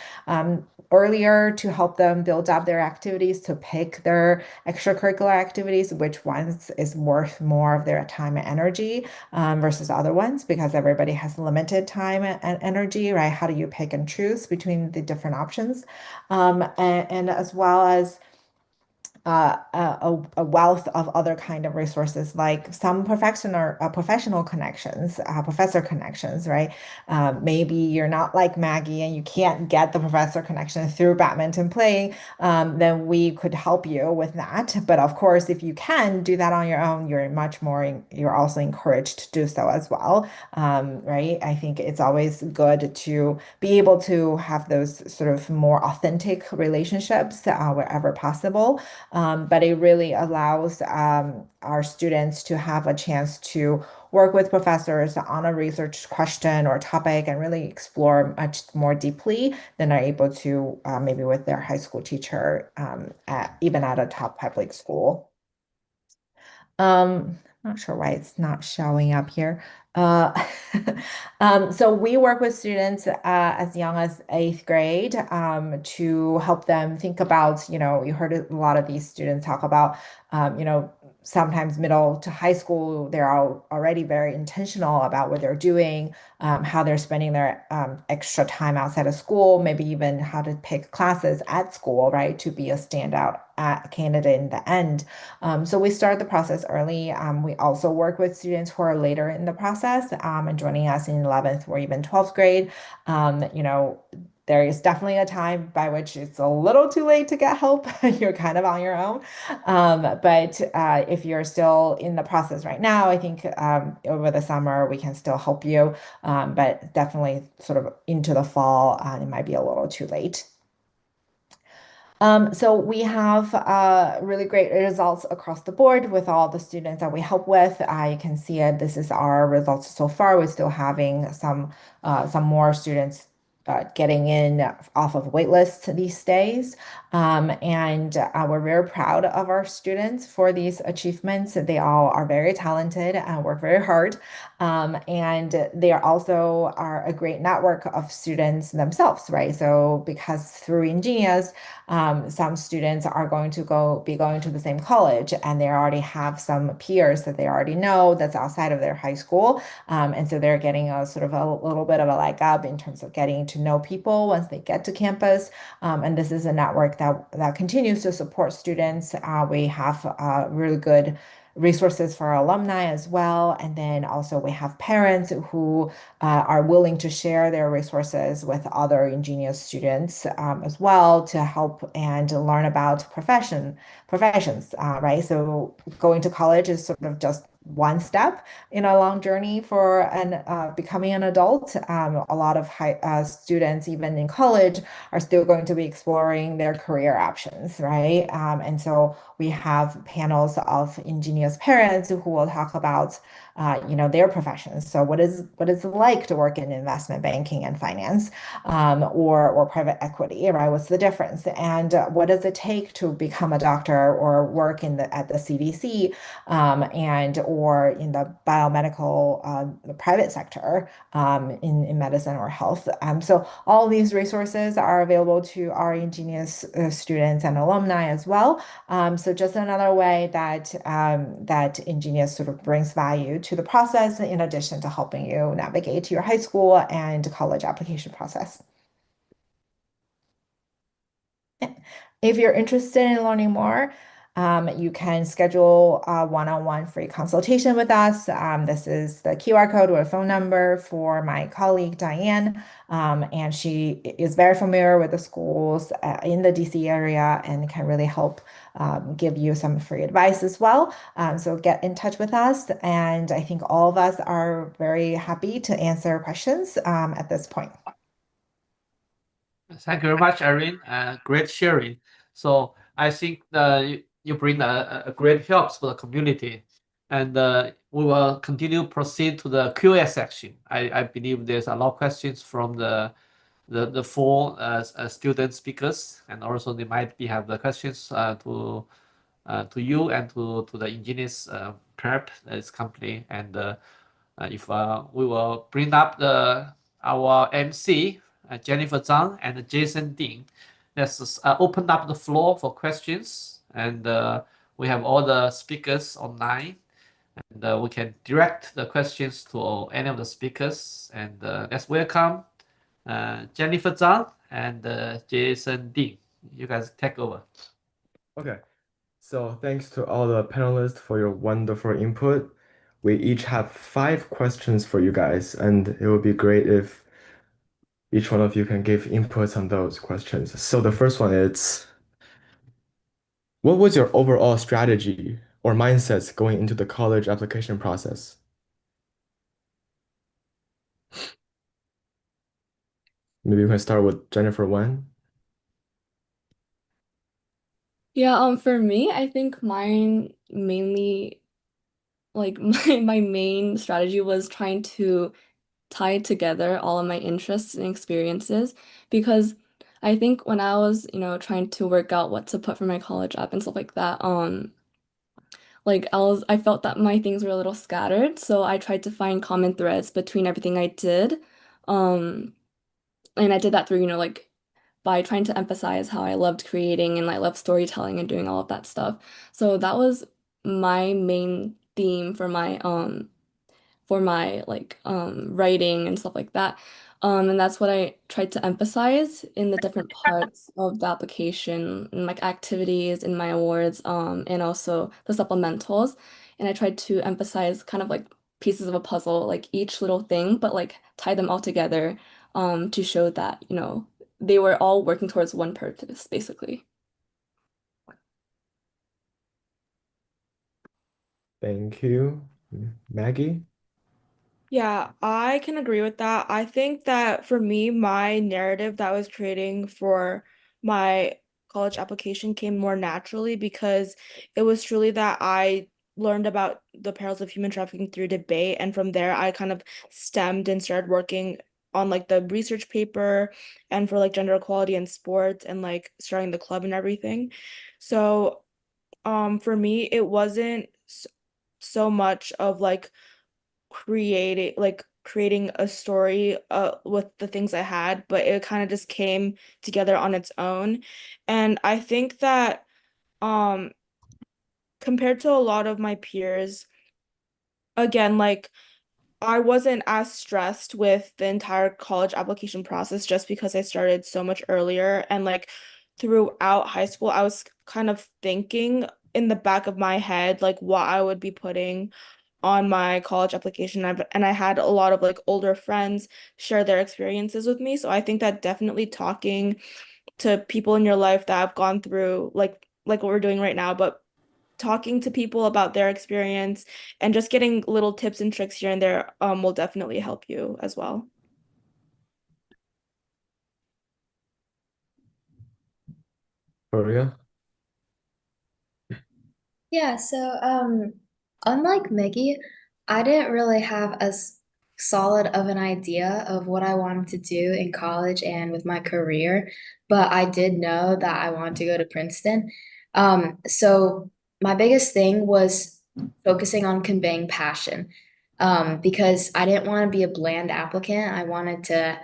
Earlier, to help them build up their activities, to pick their extracurricular activities, which ones is worth more of their time and energy versus other ones, because everybody has limited time and energy, right? How do you pick and choose between the different options? And as well as a wealth of other kind of resources, like some professional connections, professor connections, right? Maybe you're not like Maggie and you can't get the professor connection through badminton playing, then we could help you with that. But of course, if you can do that on your own, you're also encouraged to do so as well, right? I think it's always good to be able to have those sort of more authentic relationships wherever possible. But it really allows our students to have a chance to work with professors on a research question or topic and really explore much more deeply than are able to maybe with their high school teacher, even at a top public school. Not sure why it's not showing up here. So we work with students as young as 8th grade to help them think about, you heard a lot of these students talk about, sometimes middle to high school, they're already very intentional about what they're doing, how they're spending their extra time outside of school, maybe even how to pick classes at school, right, to be a standout candidate in the end. So we start the process early. We also work with students who are later in the process and joining us in 11th or even 12th grade. There is definitely a time by which it's a little too late to get help. You're kind of on your own. But if you're still in the process right now, I think over the summer we can still help you. But definitely sort of into the fall, it might be a little too late. So we have really great results across the board with all the students that we help with. You can see it. This is our results so far. We're still having some more students getting in off of waitlists these days. And we're very proud of our students for these achievements. They all are very talented and work very hard. And they are a great network of students themselves, right? So because through Ingenius, some students are going to be going to the same college and they already have some peers that they already know that's outside of their high school. And so they're getting a sort of a little bit of a leg up in terms of getting to know people once they get to campus. And this is a network that continues to support students. We have really good resources for our alumni as well. And then also we have parents who are willing to share their resources with other Ingenius students as well to help and learn about professions, right? So going to college is sort of just one step in a long journey for becoming an adult. A lot of students, even in college, are still going to be exploring their career options, right? And so we have panels of Ingenius parents who will talk about their professions. So what is it like to work in investment banking and finance, or private equity, right? What's the difference? And what does it take to become a doctor or work at the CDC, or in the biomedical the private sector, in medicine or health. So all these resources are available to our Ingenius students and alumni as well. So just another way that Ingenius sort of brings value to the process, in addition to helping you navigate your high school and college application process. If you're interested in learning more, you can schedule a one-on-one free consultation with us. This is the QR code or phone number for my colleague, Diane. And she is very familiar with the schools in the DC area and can really help give you some free advice as well. So get in touch with us. And I think all of us are very happy to answer questions at this point. Thank you very much, Erin. Great sharing. So I think you bring a great help for the community, and we will continue proceed to the Q&A section. I believe there's a lot of questions from the four student speakers, and also they might have the questions to you and to the Ingenius Prep this company, and if we will bring up our MC. Jennifer Zhang and Jason Ding. Let's open up the floor for questions, and we have all the speakers online, and we can direct the questions to any of the speakers. And let's welcome Jennifer Zhang and Jason Ding. You guys take over. Okay. So thanks to all the panelists for your wonderful input. We each have 5 questions for you guys, and it would be great if each one of you can give inputs on those questions. So the first one is, what was your overall strategy or mindsets going into the college application process? Maybe we can start with Jennifer Wan. Yeah, for me, I think mine mainly like my main strategy was trying to tie together all of my interests and experiences because I think when I was, trying to work out what to put for my college app and stuff like that, like I felt that my things were a little scattered, so I tried to find common threads between everything I did. Um, and I did that through, like by trying to emphasize how I loved creating and I love storytelling and doing all of that stuff. So that was my main theme for my like writing and stuff like that. And that's what I tried to emphasize in the different parts of the application and like activities in my awards, and also the supplementals. And I tried to emphasize kind of like pieces of a puzzle, like each little thing, but like tie them all together, to show that, they were all working towards one purpose, basically. Thank you. Maggie? Yeah, I can agree with that. I think that for me, my narrative that I was creating for my college application came more naturally because it was truly that I learned about the perils of human trafficking through debate. And from there, I kind of stemmed and started working on like the research paper and for like gender equality in sports and like starting the club and everything. So, for me, it wasn't so much of like creating a story with the things I had, but it kind of just came together on its own. And I think that um compared to a lot of my peers, again, like I wasn't as stressed with the entire college application process just because I started so much earlier. And like throughout high school, I was kind of thinking in the back of my head, like what I would be putting on my college application. And I had a lot of like older friends share their experiences with me. So I think that definitely talking to people in your life that have gone through like what we're doing right now, but talking to people about their experience and just getting little tips and tricks here and there will definitely help you as well. Victoria? Yeah, so unlike Maggie, I didn't really have as solid of an idea of what I wanted to do in college and with my career, but I did know that I wanted to go to Princeton. So my biggest thing was focusing on conveying passion, because I didn't want to be a bland applicant. I wanted to,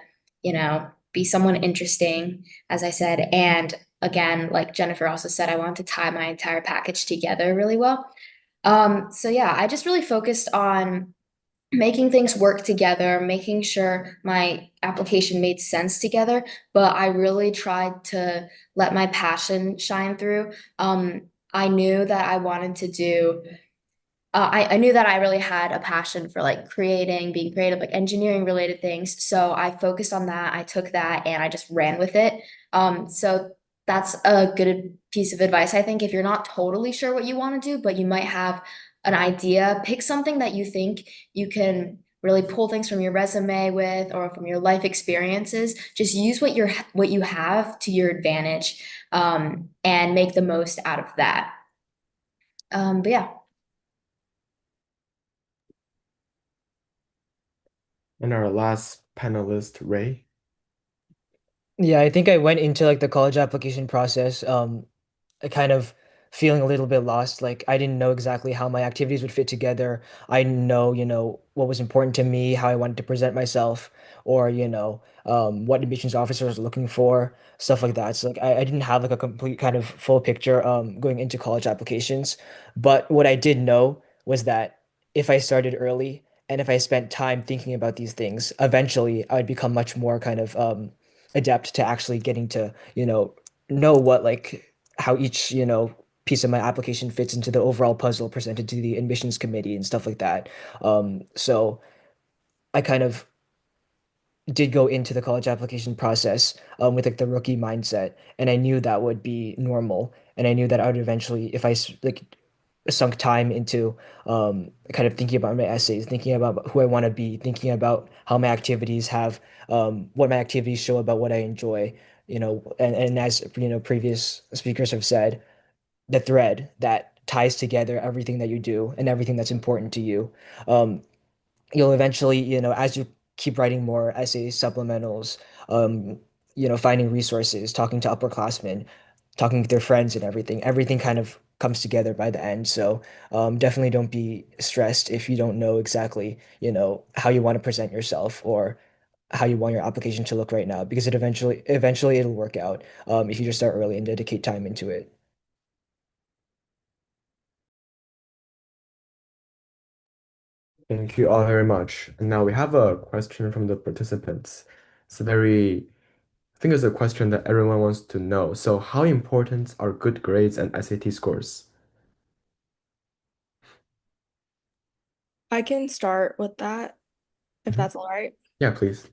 be someone interesting, as I said, and again, like Jennifer also said, I want to tie my entire package together really well. So yeah, I just really focused on making things work together, making sure my application made sense together, but I really tried to let my passion shine through. I knew that I wanted to do I knew that I really had a passion for like creating, being creative, like engineering related things. So I focused on that. I took that and I just ran with it. So that's a good piece of advice. I think if you're not totally sure what you want to do, but you might have an idea, pick something that you think you can really pull things from your resume with or from your life experiences. Just use what you have to your advantage, and make the most out of that. But yeah. And our last panelist, Ray. Yeah, I think I went into like the college application process, kind of feeling a little bit lost. Like I didn't know exactly how my activities would fit together. I didn't know, what was important to me, how I wanted to present myself, or, what admissions officer was looking for, stuff like that. So like I didn't have like a complete kind of full picture going into college applications. But what I did know was that if I started early and if I spent time thinking about these things, eventually I would become much more kind of adept to actually getting to, know what like how each, piece of my application fits into the overall puzzle presented to the admissions committee and stuff like that. So I kind of did go into the college application process with like the rookie mindset, and I knew that would be normal, and I knew that I would eventually, if I like sunk time into kind of thinking about my essays, thinking about who I want to be, thinking about how my activities have what my activities show about what I enjoy, and as previous speakers have said, the thread that ties together everything that you do and everything that's important to you. You'll eventually, as you keep writing more essays, supplementals, finding resources, talking to upperclassmen, talking with their friends and everything kind of comes together by the end. So definitely don't be stressed if you don't know exactly, how you want to present yourself or how you want your application to look right now, because it eventually it'll work out if you just start early and dedicate time into it. Thank you all very much. And now we have a question from the participants. I think it's a question that everyone wants to know. So how important are good grades and SAT scores? I can start with that, if that's all right. Yeah, please.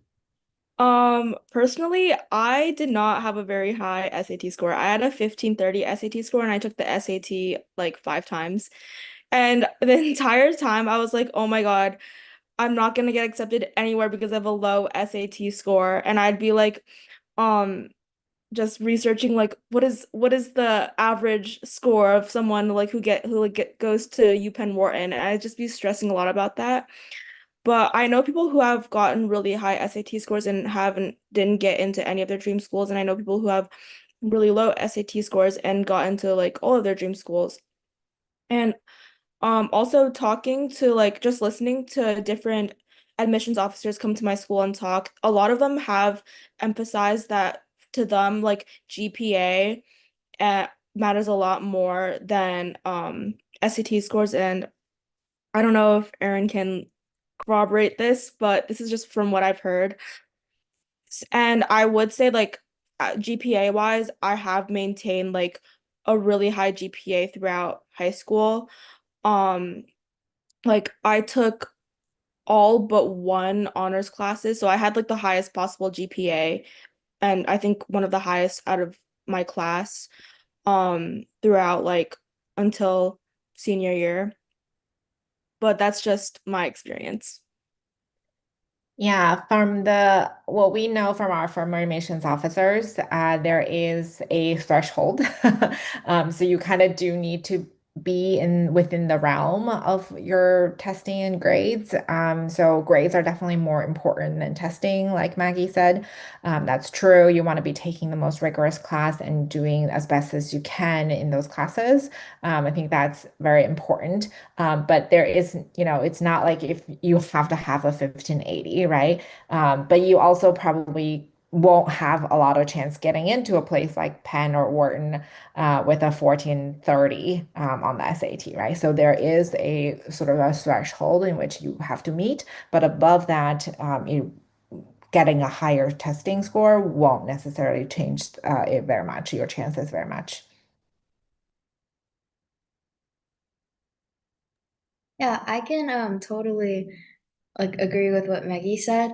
Personally, I did not have a very high SAT score. I had a 1530 SAT score, and I took the SAT like 5 times. And the entire time I was like, oh my God, I'm not gonna get accepted anywhere because I have a low SAT score. And I'd be like, just researching like what is the average score of someone like who goes to UPenn Wharton, and I'd just be stressing a lot about that. But I know people who have gotten really high SAT scores and didn't get into any of their dream schools, and I know people who have really low SAT scores and got into like all of their dream schools. And also talking to like just listening to different admissions officers come to my school and talk, a lot of them have emphasized that to them like GPA matters a lot more than SAT scores. And I don't know if Erin can corroborate this, but this is just from what I've heard. And I would say like GPA wise, I have maintained like a really high GPA throughout high school. Like I took all but one honors classes, so I had like the highest possible GPA, and I think one of the highest out of my class throughout like until senior year. But that's just my experience. Yeah, from what we know from our former admissions officers, there is a threshold. So you kind of do need to be within the realm of your testing and grades. So grades are definitely more important than testing, like Maggie said. That's true. You want to be taking the most rigorous class and doing as best as you can in those classes. I think that's very important. But there is, it's not like if you have to have a 1580, right? But you also probably won't have a lot of chance getting into a place like Penn or Wharton with a 1430 on the SAT, right? So there is a sort of a threshold in which you have to meet, but above that, getting a higher testing score won't necessarily change it very much, your chances very much. Yeah, I can totally like agree with what Maggie said.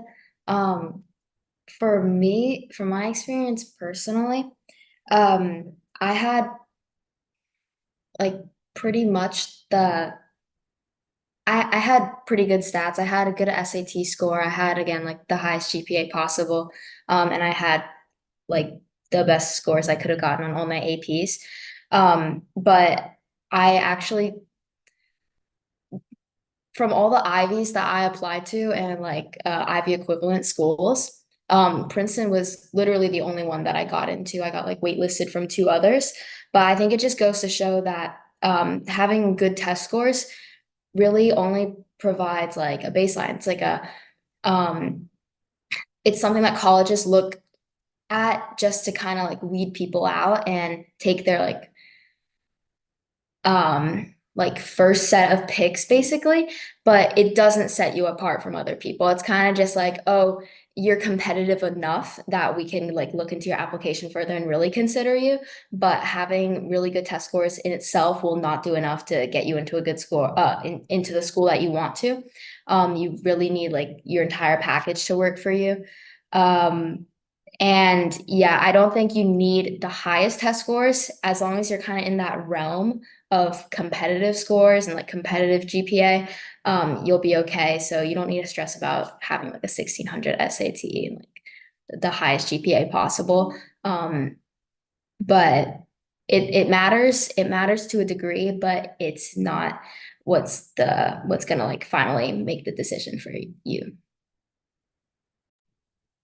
For me, from my experience personally, I had like pretty much I had pretty good stats. I had a good SAT score. I had again like the highest GPA possible. And I had like the best scores I could have gotten on all my APs. But I actually, from all the Ivies that I applied to and like Ivy equivalent schools, Princeton was literally the only one that I got into. I got like waitlisted from 2 others, but I think it just goes to show that having good test scores really only provides like a baseline. It's like it's something that colleges look at just to kind of like weed people out and take their like first set of picks basically, but it doesn't set you apart from other people. It's kind of just like, oh, you're competitive enough that we can like look into your application further and really consider you. But having really good test scores in itself will not do enough to get you into a good score, into the school that you want to. You really need like your entire package to work for you. And yeah, I don't think you need the highest test scores as long as you're kind of in that realm of competitive scores and like competitive GPA, you'll be okay. So you don't need to stress about having like a 1600 SAT and like the highest GPA possible. But it matters. It matters to a degree, but it's not what's gonna like finally make the decision for you.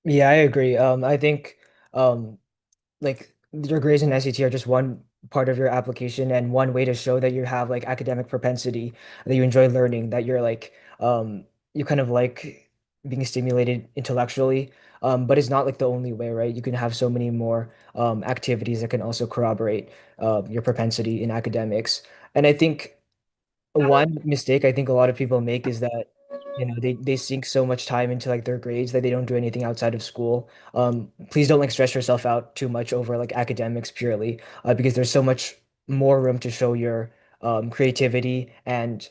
Yeah, I agree. I think like your grades in SAT are just one part of your application and one way to show that you have like academic propensity, that you enjoy learning, that you're like you kind of like being stimulated intellectually. But it's not like the only way, right? You can have so many more activities that can also corroborate your propensity in academics. And I think one mistake I think a lot of people make is that they sink so much time into like their grades that they don't do anything outside of school. Please don't like stress yourself out too much over like academics purely, because there's so much more room to show your creativity, and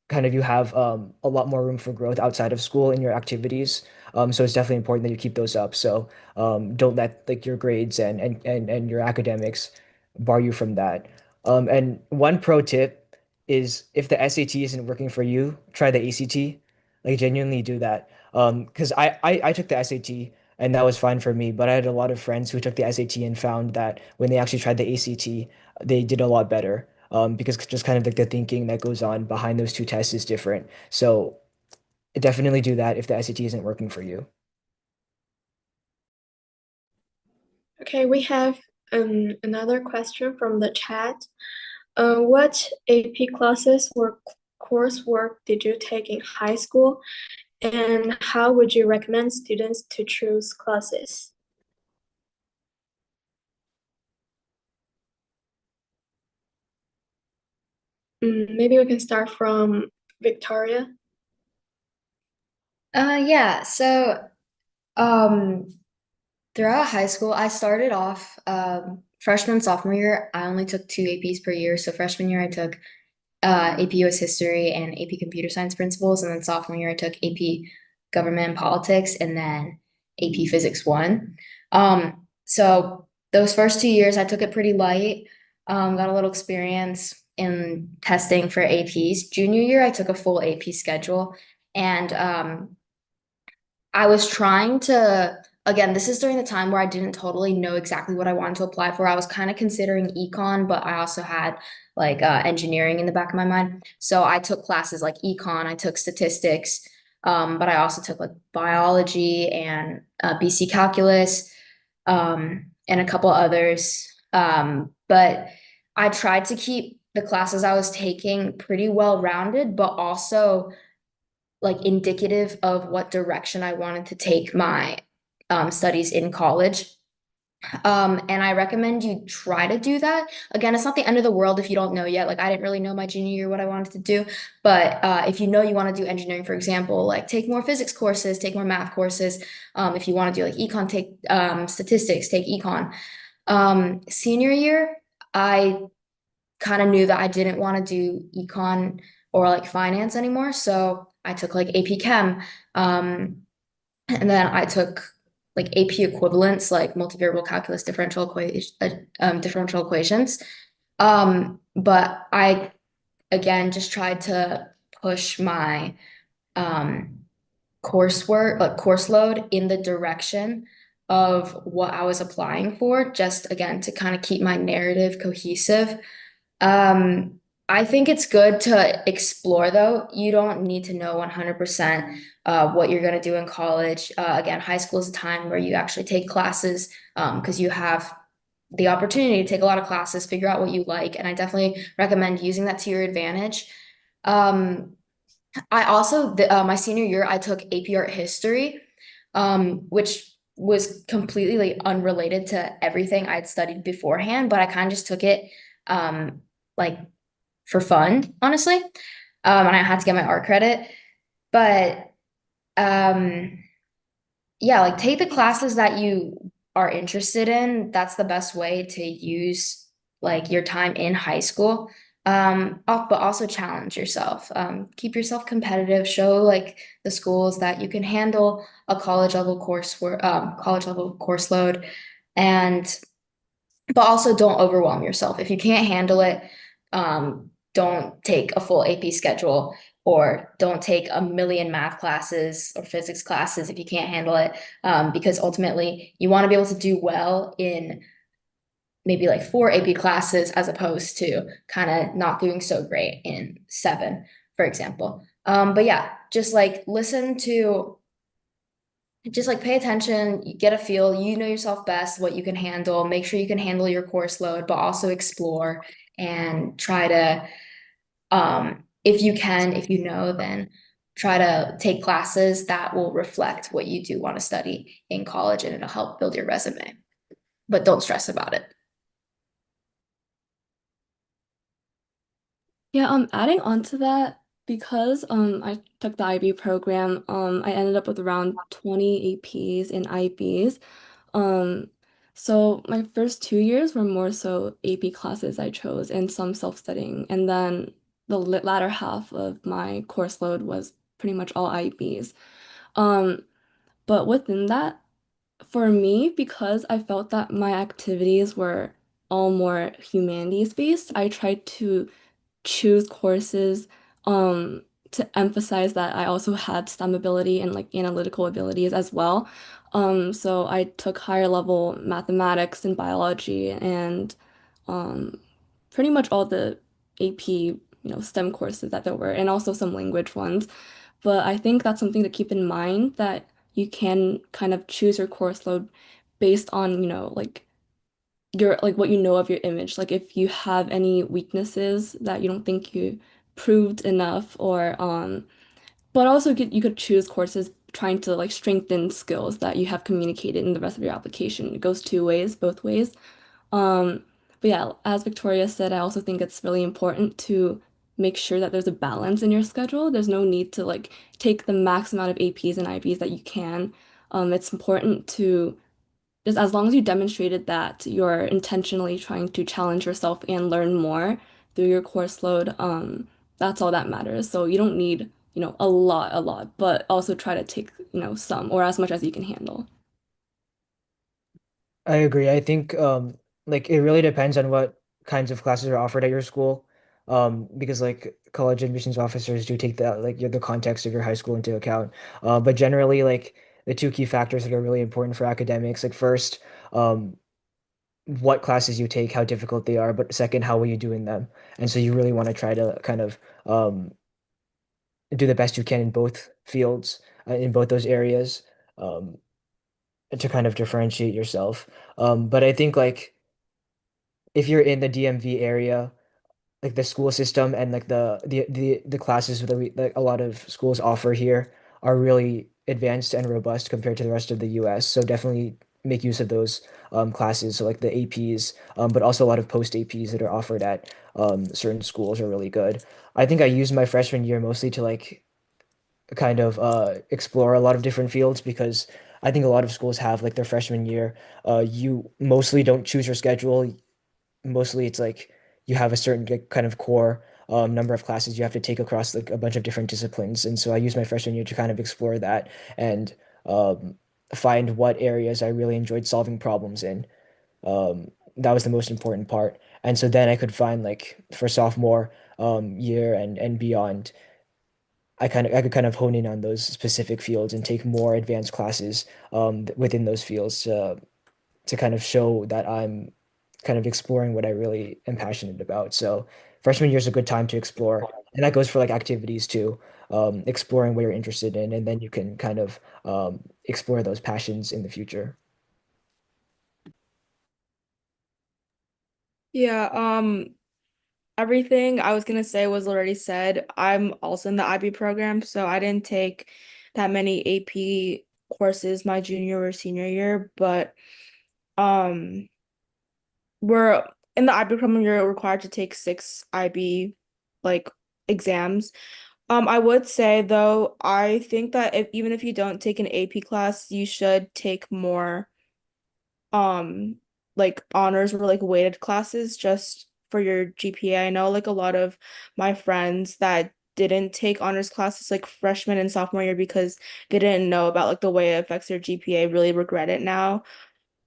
kind of you have a lot more room for growth outside of school in your activities. So it's definitely important that you keep those up. So don't let like your grades and your academics bar you from that. And one pro tip is, if the SAT isn't working for you, try the ACT. Like genuinely do that. Because I took the SAT and that was fine for me, but I had a lot of friends who took the SAT and found that when they actually tried the ACT, they did a lot better. Because just kind of like the thinking that goes on behind those two tests is different. So definitely do that if the SAT isn't working for you. Okay, we have another question from the chat. What AP classes or coursework did you take in high school, and how would you recommend students to choose classes? Maybe we can start from Victoria. Yeah, so throughout high school, I started off freshman, sophomore year, I only took 2 APs per year. So freshman year, I took AP US History and AP Computer Science Principles, and then sophomore year, I took AP Government and Politics, and then AP Physics 1. So those first 2 years, I took it pretty light, got a little experience in testing for APs. Junior year, I took a full AP schedule, and I was trying to, again, this is during the time where I didn't totally know exactly what I wanted to apply for. I was kind of considering econ, but I also had like engineering in the back of my mind. So I took classes like econ, I took statistics, but I also took like biology and BC calculus, and a couple others. But I tried to keep the classes I was taking pretty well-rounded, but also like indicative of what direction I wanted to take my studies in college. And I recommend you try to do that. Again, it's not the end of the world if you don't know yet. Like I didn't really know my junior year what I wanted to do, but if you know you want to do engineering, for example, like take more physics courses, take more math courses. If you want to do like econ, take statistics, take econ. Senior year, I kind of knew that I didn't want to do econ or like finance anymore, so I took like AP Chem, and then I took like AP equivalents, like multivariable calculus, differential equations. But I, again, just tried to push my coursework, like course load in the direction of what I was applying for, just again, to kind of keep my narrative cohesive. I think it's good to explore though. You don't need to know 100% what you're going to do in college. Again, high school is a time where you actually take classes because you have the opportunity to take a lot of classes, figure out what you like. And I definitely recommend using that to your advantage. I also, my senior year, I took AP Art History, which was completely like unrelated to everything I'd studied beforehand, but I kind of just took it like for fun, honestly. And I had to get my art credit. But yeah, like take the classes that you are interested in. That's the best way to use like your time in high school. But also challenge yourself. Keep yourself competitive. Show like the schools that you can handle a college level course load, and but also don't overwhelm yourself. If you can't handle it, don't take a full AP schedule, or don't take a million math classes or physics classes if you can't handle it, because ultimately you want to be able to do well in maybe like 4 AP classes as opposed to kind of not doing so great in 7, for example. But yeah, just like just like pay attention, you get a feel, you know yourself best, what you can handle, make sure you can handle your course load, but also explore and try to, if you can, if you know, then try to take classes that will reflect what you do want to study in college, and it'll help build your resume. But don't stress about it. Yeah, adding on to that, because I took the IB program, I ended up with around 20 APs and IBs. So my first 2 years were more so AP classes I chose and some self-studying, and then the latter half of my course load was pretty much all IBs. But within that, for me, because I felt that my activities were all more humanities based, I tried to choose courses um to emphasize that I also had STEM ability and like analytical abilities as well. So I took higher level mathematics and biology and um pretty much all the AP, STEM courses that there were, and also some language ones. But I think that's something to keep in mind, that you can kind of choose your course load based on, like your like what you know of your image. Like if you have any weaknesses that you don't think you proved enough, or but also you could choose courses trying to like strengthen skills that you have communicated in the rest of your application. It goes two ways, both ways. Um, but yeah, as Victoria said, I also think it's really important to make sure that there's a balance in your schedule. There's no need to like take the max amount of APs and IBs that you can. It's important to just, as long as you demonstrated that you're intentionally trying to challenge yourself and learn more through your course load, that's all that matters. So you don't need, a lot, but also try to take, some or as much as you can handle. I agree. I think like it really depends on what kinds of classes are offered at your school. Because like college admissions officers do take the context of your high school into account. But generally like the two key factors that are really important for academics, like first, what classes you take, how difficult they are, but second, how will you do in them? And so you really want to try to kind of do the best you can in both fields, in both those areas. Um, to kind of differentiate yourself. But I think like if you're in the DMV area, like the school system and like the classes that a lot of schools offer here are really advanced and robust compared to the rest of the US. So definitely make use of those classes. So like the APs, but also a lot of post APs that are offered at certain schools are really good. I think I used my freshman year mostly to like kind of explore a lot of different fields because I think a lot of schools have like their freshman year. You mostly don't choose your schedule. Mostly it's like you have a certain like, kind of core number of classes you have to take across like a bunch of different disciplines. And so I used my freshman year to kind of explore that and find what areas I really enjoyed solving problems in. That was the most important part. And so then I could find like for sophomore year and beyond, I could kind of hone in on those specific fields and take more advanced classes within those fields to kind of show that I'm kind of exploring what I really am passionate about. So freshman year is a good time to explore, and that goes for like activities too. Exploring what you're interested in, and then you can kind of explore those passions in the future. Yeah, everything I was gonna say was already said. I'm also in the IB program, so I didn't take that many AP courses my junior or senior year, but um we're in the IB program, you're required to take 6 IB like exams. I would say though, I think that even if you don't take an AP class, you should take more like honors or like weighted classes just for your GPA. I know like a lot of my friends that didn't take honors classes like freshman and sophomore year because they didn't know about like the way it affects their GPA really regret it now.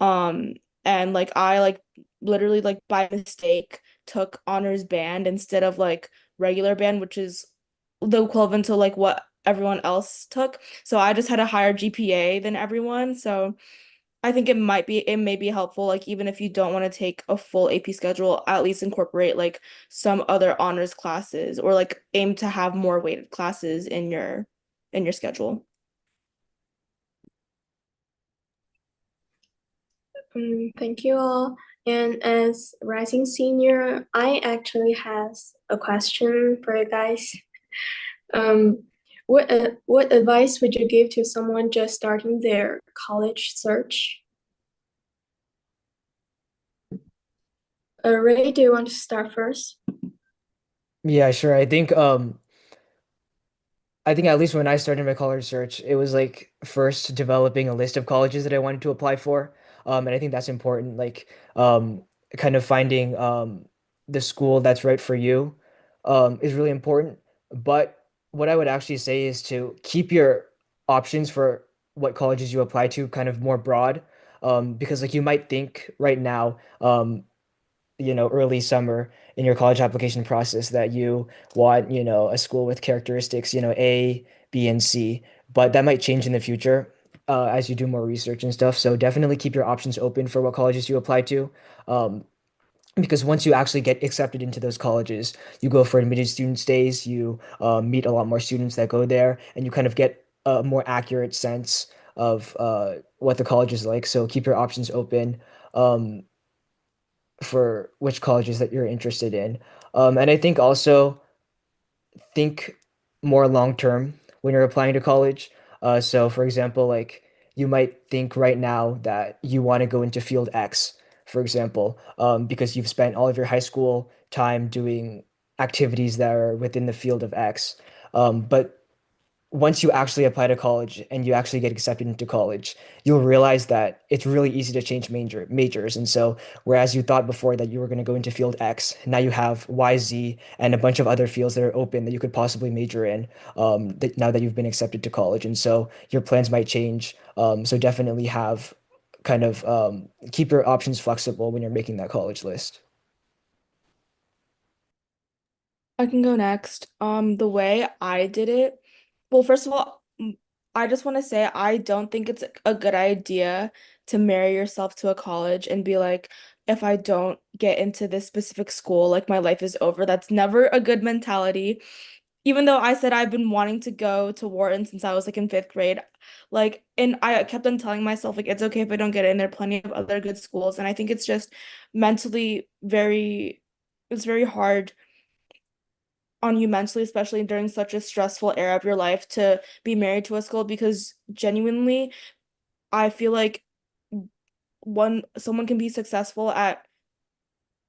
Um, and like I like literally like by mistake took honors band instead of like regular band, which is the equivalent to like what everyone else took. So I just had a higher GPA than everyone. So I think it may be helpful, like even if you don't want to take a full AP schedule, at least incorporate like some other honors classes or like aim to have more weighted classes in your schedule. Thank you all. And as rising senior, I actually has a question for you guys. What advice would you give to someone just starting their college search? Ray, do you want to start first? Yeah, sure. I think at least when I started my college search, it was like first developing a list of colleges that I wanted to apply for. And I think that's important, like kind of finding the school that's right for you is really important. But what I would actually say is to keep your options for what colleges you apply to kind of more broad. Because like you might think right now, early summer in your college application process that you want, a school with characteristics, A, B, and C, but that might change in the future as you do more research and stuff. So definitely keep your options open for what colleges you apply to. Because once you actually get accepted into those colleges, you go for admitted student stays, you meet a lot more students that go there, and you kind of get a more accurate sense of what the college is like. So keep your options open. For which colleges that you're interested in. And I think also think more long term when you're applying to college. So for example, like you might think right now that you want to go into field X, for example, because you've spent all of your high school time doing activities that are within the field of X. But once you actually apply to college and you actually get accepted into college, you'll realize that it's really easy to change majors. And so, whereas you thought before that you were going to go into field X, now you have Y, Z, and a bunch of other fields that are open that you could possibly major in now that you've been accepted to college. And so, your plans might change. So, definitely have kind of keep your options flexible when you're making that college list. I can go next. The way I did it, well, first of all, I just want to say I don't think it's a good idea to marry yourself to a college and be like, if I don't get into this specific school, like my life is over. That's never a good mentality. Even though I said I've been wanting to go to Wharton since I was like in fifth grade, like, and I kept on telling myself like it's okay if I don't get in. There are plenty of other good schools, and I think it's just mentally it's very hard on you mentally, especially during such a stressful era of your life, to be married to a school because genuinely, I feel like someone can be successful at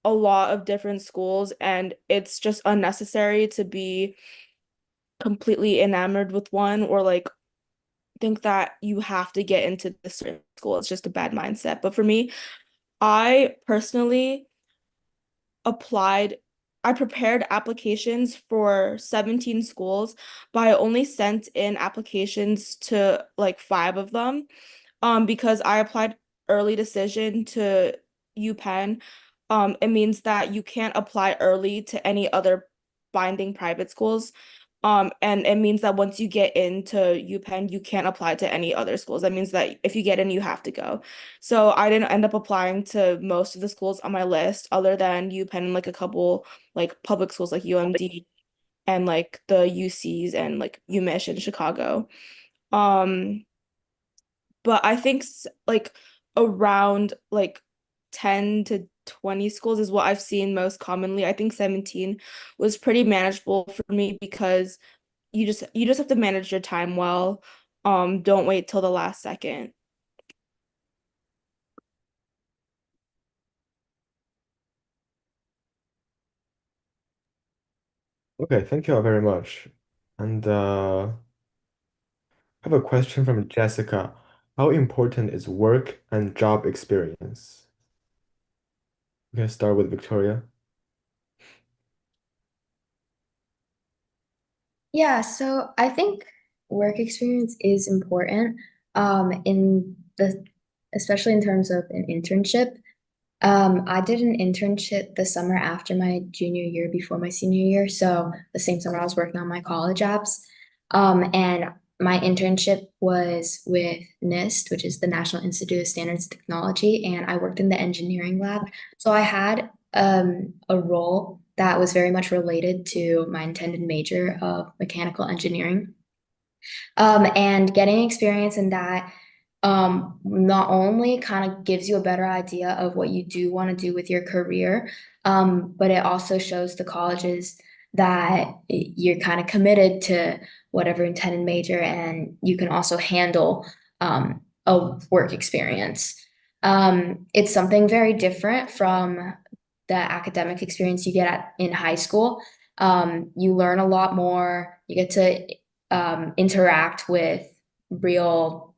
a lot of different schools, and it's just unnecessary to be completely enamored with one or like think that you have to get into this certain school. It's just a bad mindset. But for me, I personally applied, I prepared applications for 17 schools, but I only sent in applications to like 5 of them. Because I applied early decision to UPenn. It means that you can't apply early to any other binding private schools. And it means that once you get into UPenn, you can't apply to any other schools. That means that if you get in, you have to go. So I didn't end up applying to most of the schools on my list, other than UPenn and like a couple like public schools like UMD and like the UCs and like UMich in Chicago. Um, but I think like around like 10 to 20 schools is what I've seen most commonly. I think 17 was pretty manageable for me because you just have to manage your time well. Don't wait till the last second. Okay, thank you all very much. And I have a question from Jessica. How important is work and job experience? We can start with Victoria. Yeah, so I think work experience is important, especially in terms of an internship. I did an internship the summer after my junior year, before my senior year. So the same summer I was working on my college apps. And my internship was with NIST, which is the National Institute of Standards and Technology, and I worked in the engineering lab. So I had a role that was very much related to my intended major of mechanical engineering. And getting experience in that not only kind of gives you a better idea of what you do want to do with your career, but it also shows the colleges that you're kind of committed to whatever intended major, and you can also handle a work experience. It's something very different from the academic experience you get in high school. You learn a lot more. You get to interact with real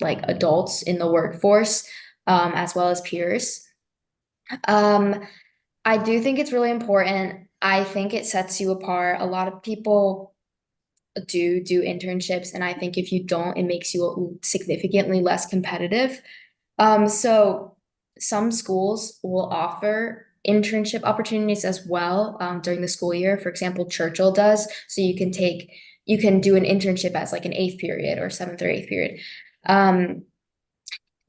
like adults in the workforce, as well as peers. I do think it's really important. I think it sets you apart. A lot of people do internships, and I think if you don't, it makes you significantly less competitive. So some schools will offer internship opportunities as well during the school year. For example, Churchill does. So you can do an internship as like an 8th period or 7th or 8th period.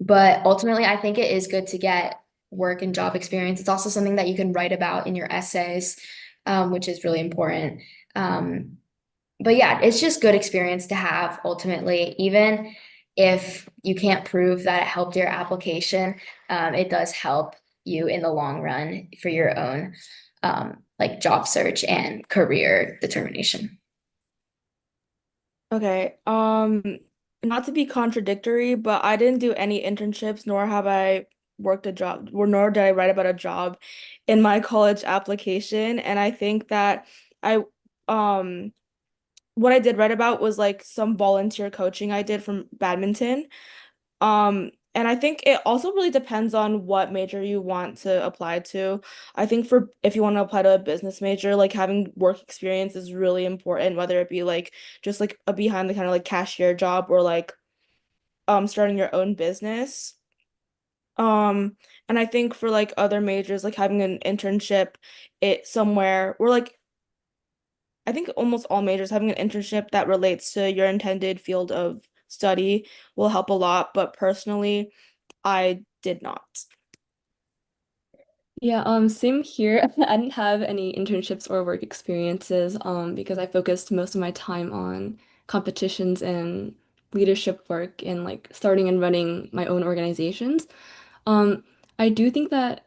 But ultimately, I think it is good to get work and job experience. It's also something that you can write about in your essays, which is really important. But yeah, it's just good experience to have ultimately, even if you can't prove that it helped your application, it does help you in the long run for your own like job search and career determination. Okay. Not to be contradictory, but I didn't do any internships, nor have I worked a job, or nor did I write about a job in my college application. And I think that what I did write about was like some volunteer coaching I did from badminton. And I think it also really depends on what major you want to apply to. I think if you want to apply to a business major, like having work experience is really important, whether it be like just like a behind the counter like cashier job or like starting your own business. And I think for like other majors, like having an internship somewhere, or like I think almost all majors having an internship that relates to your intended field of study will help a lot, but personally, I did not. Yeah, same here. I didn't have any internships or work experiences, because I focused most of my time on competitions and leadership work and like starting and running my own organizations. Um, I do think that,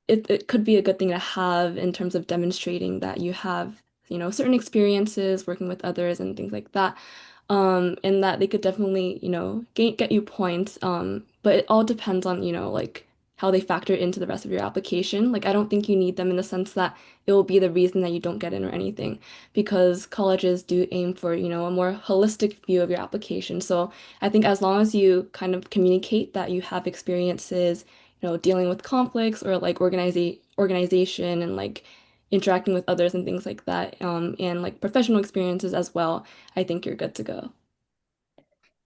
it could be a good thing to have in terms of demonstrating that you have, certain experiences working with others and things like that. And that they could definitely, get you points. But it all depends on, like how they factor into the rest of your application. Like, I don't think you need them in the sense that it will be the reason that you don't get in or anything, because colleges do aim for, a more holistic view of your application. So I think as long as you kind of communicate that you have experiences, dealing with conflicts or like organization and like interacting with others and things like that, and like professional experiences as well, I think you're good to go.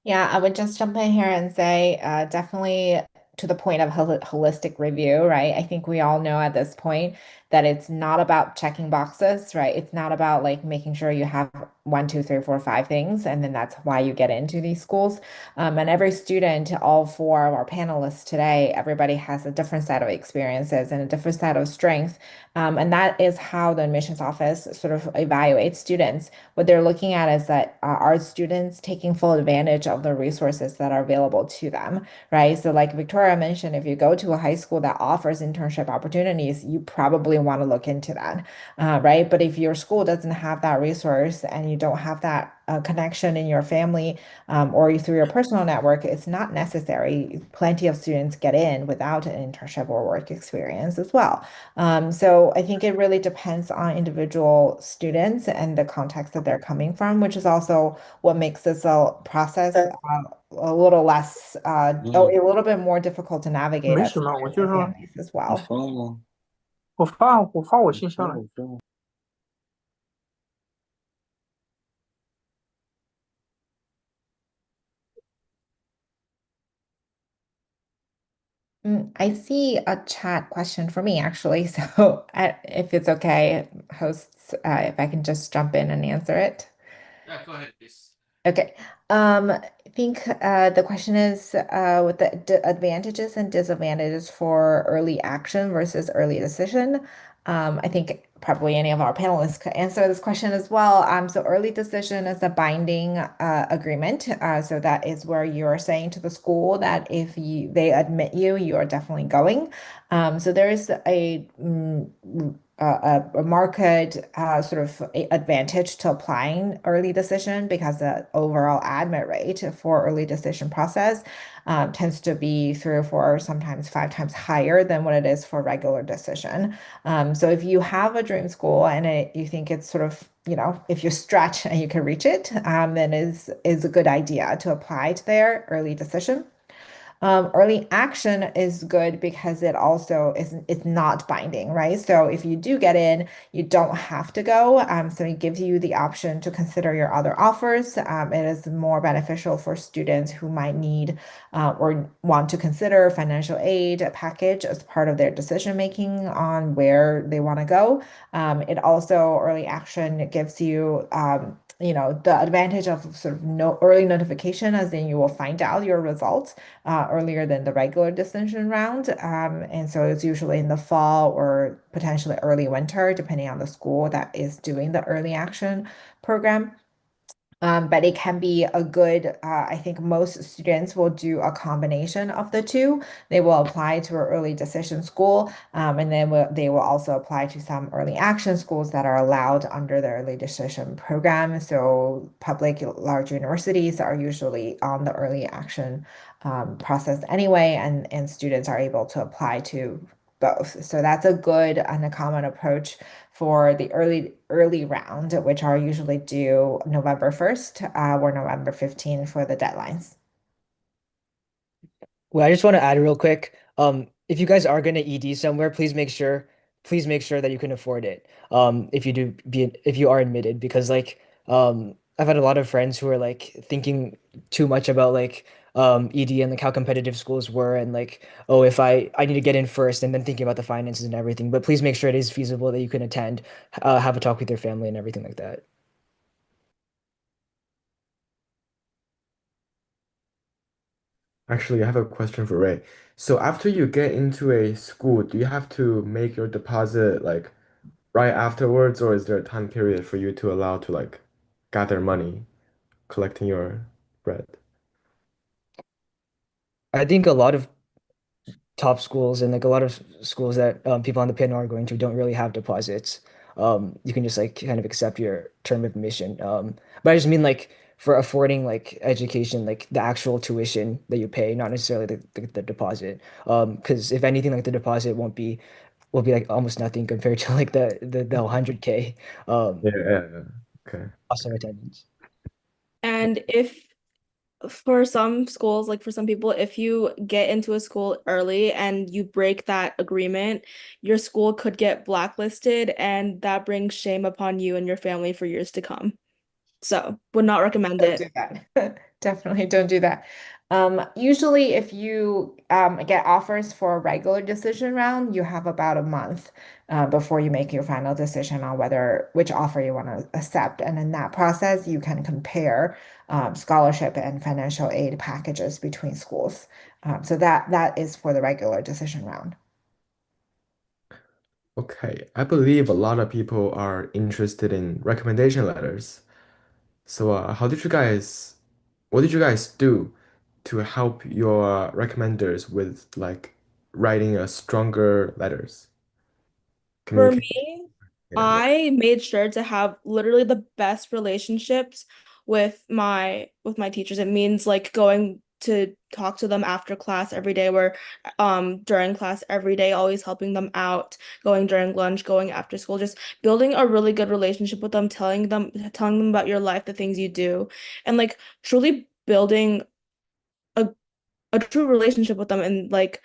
Yeah, I would just jump in here and say definitely to the point of holistic review, right? I think we all know at this point that it's not about checking boxes, right? It's not about like making sure you have 1, 2, 3, 4, 5 things, and then that's why you get into these schools. And every student, all 4 of our panelists today, everybody has a different set of experiences and a different set of strengths. And that is how the admissions office sort of evaluates students. What they're looking at is that are students taking full advantage of the resources that are available to them, right? So like Victoria mentioned, if you go to a high school that offers internship opportunities, you probably really want to look into that, right? But if your school doesn't have that resource and you don't have that connection in your family or through your personal network, it's not necessary. Plenty of students get in without an internship or work experience as well. So I think it really depends on individual students and the context that they're coming from, which is also what makes this process a little less, a little bit more difficult to navigate 没 as 什么，我 students 就 and 说 families as well. 我发我信箱了。I see a chat question for me actually. So if it's okay, hosts, if I can just jump in and answer it. Yeah, go ahead, please. Okay. I think the question is what the advantages and disadvantages for early action versus early decision. I think probably any of our panelists could answer this question as well. So early decision is a binding agreement. So that is where you're saying to the school that if they admit you, you are definitely going. So there is a market sort of advantage to applying early decision because the overall admit rate for early decision process tends to be 3 or 4, sometimes 5 times higher than what it is for regular decision. So if you have a dream school and you think it's sort of, if you stretch and you can reach it, then is a good idea to apply to their early decision. Early action is good because it also it's not binding, right? So if you do get in, you don't have to go. So it gives you the option to consider your other offers. It is more beneficial for students who might need or want to consider financial aid package as part of their decision making on where they want to go. It also early action gives you the advantage of sort of early notification, as in you will find out your results earlier than the regular decision round. And so it's usually in the fall or potentially early winter, depending on the school that is doing the early action program. But it can be a good, I think most students will do a combination of the two. They will apply to an early decision school, and then they will also apply to some early action schools that are allowed under the early decision program. So public large universities are usually on the early action process anyway, and students are able to apply to both. So that's a good and a common approach for the early round, which are usually due November 1st or November 15th for the deadlines. Well, I just want to add real quick. If you guys are gonna ED somewhere, please make sure that you can afford it. If you are admitted, because I've had a lot of friends who are thinking too much about ED and how competitive schools were, and oh, if I need to get in first, and then thinking about the finances and everything. But please make sure it is feasible that you can attend, have a talk with your family and everything like that. Actually, I have a question for Ray. So after you get into a school, do you have to make your deposit right afterwards, or is there a time period for you to allow to gather money, collecting your bread? I think a lot of top schools and a lot of schools that people on the panel are going to don't really have deposits. You can just kind of accept your term of admission. But I just mean for affording education, the actual tuition that you pay, not necessarily the deposit. Because if anything, the deposit will be almost nothing compared to the 100K Yeah. Okay. cost of attendance. And if for some schools, for some people, if you get into a school early and you break that agreement, your school could get blacklisted, and that brings shame upon you and your family for years to come. So, would not recommend Don't it. do that. Definitely don't do that. Usually, if you get offers for a regular decision round, you have about a month before you make your final decision on which offer you want to accept. And in that process, you can compare scholarship and financial aid packages between schools. So that is for the regular decision round. Okay, I believe a lot of people are interested in recommendation letters. So, what did you guys do to help your recommenders with writing a stronger letters? For communicate? me, Yeah. I made sure to have literally the best relationships with my teachers. It means like going to talk to them after class every day, where during class every day, always helping them out, going during lunch, going after school, just building a really good relationship with them, telling them about your life, the things you do, and like truly building a true relationship with them, and like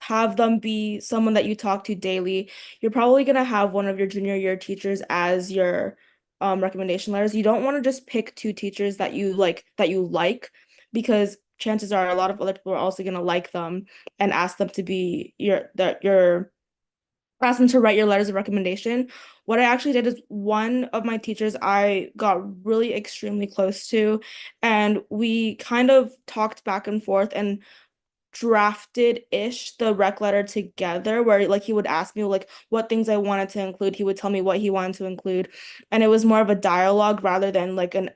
have them be someone that you talk to daily. You're probably gonna have one of your junior year teachers as your recommendation letters. You don't want to just pick two teachers that you like, because chances are a lot of other people are also gonna like them and ask them to be ask them to write your letters of recommendation. What I actually did is, one of my teachers I got really extremely close to, and we kind of talked back and forth and drafted-ish the rec letter together, where like he would ask me like what things I wanted to include. He would tell me what he wanted to include, and it was more of a dialogue rather than like an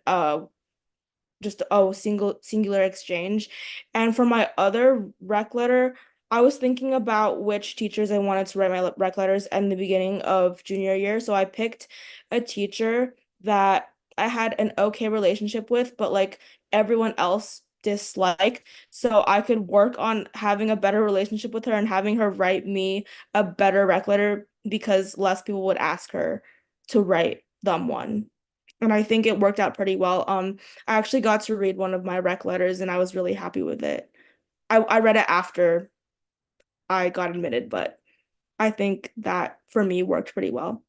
just singular exchange. And for my other rec letter, I was thinking about which teachers I wanted to write my rec letters in the beginning of junior year. So I picked a teacher that I had an okay relationship with, but like everyone else dislike, so I could work on having a better relationship with her and having her write me a better rec letter, because less people would ask her to write them one. And I think it worked out pretty well. I actually got to read one of my rec letters and I was really happy with it. I read it after I got admitted, but I think that for me worked pretty well.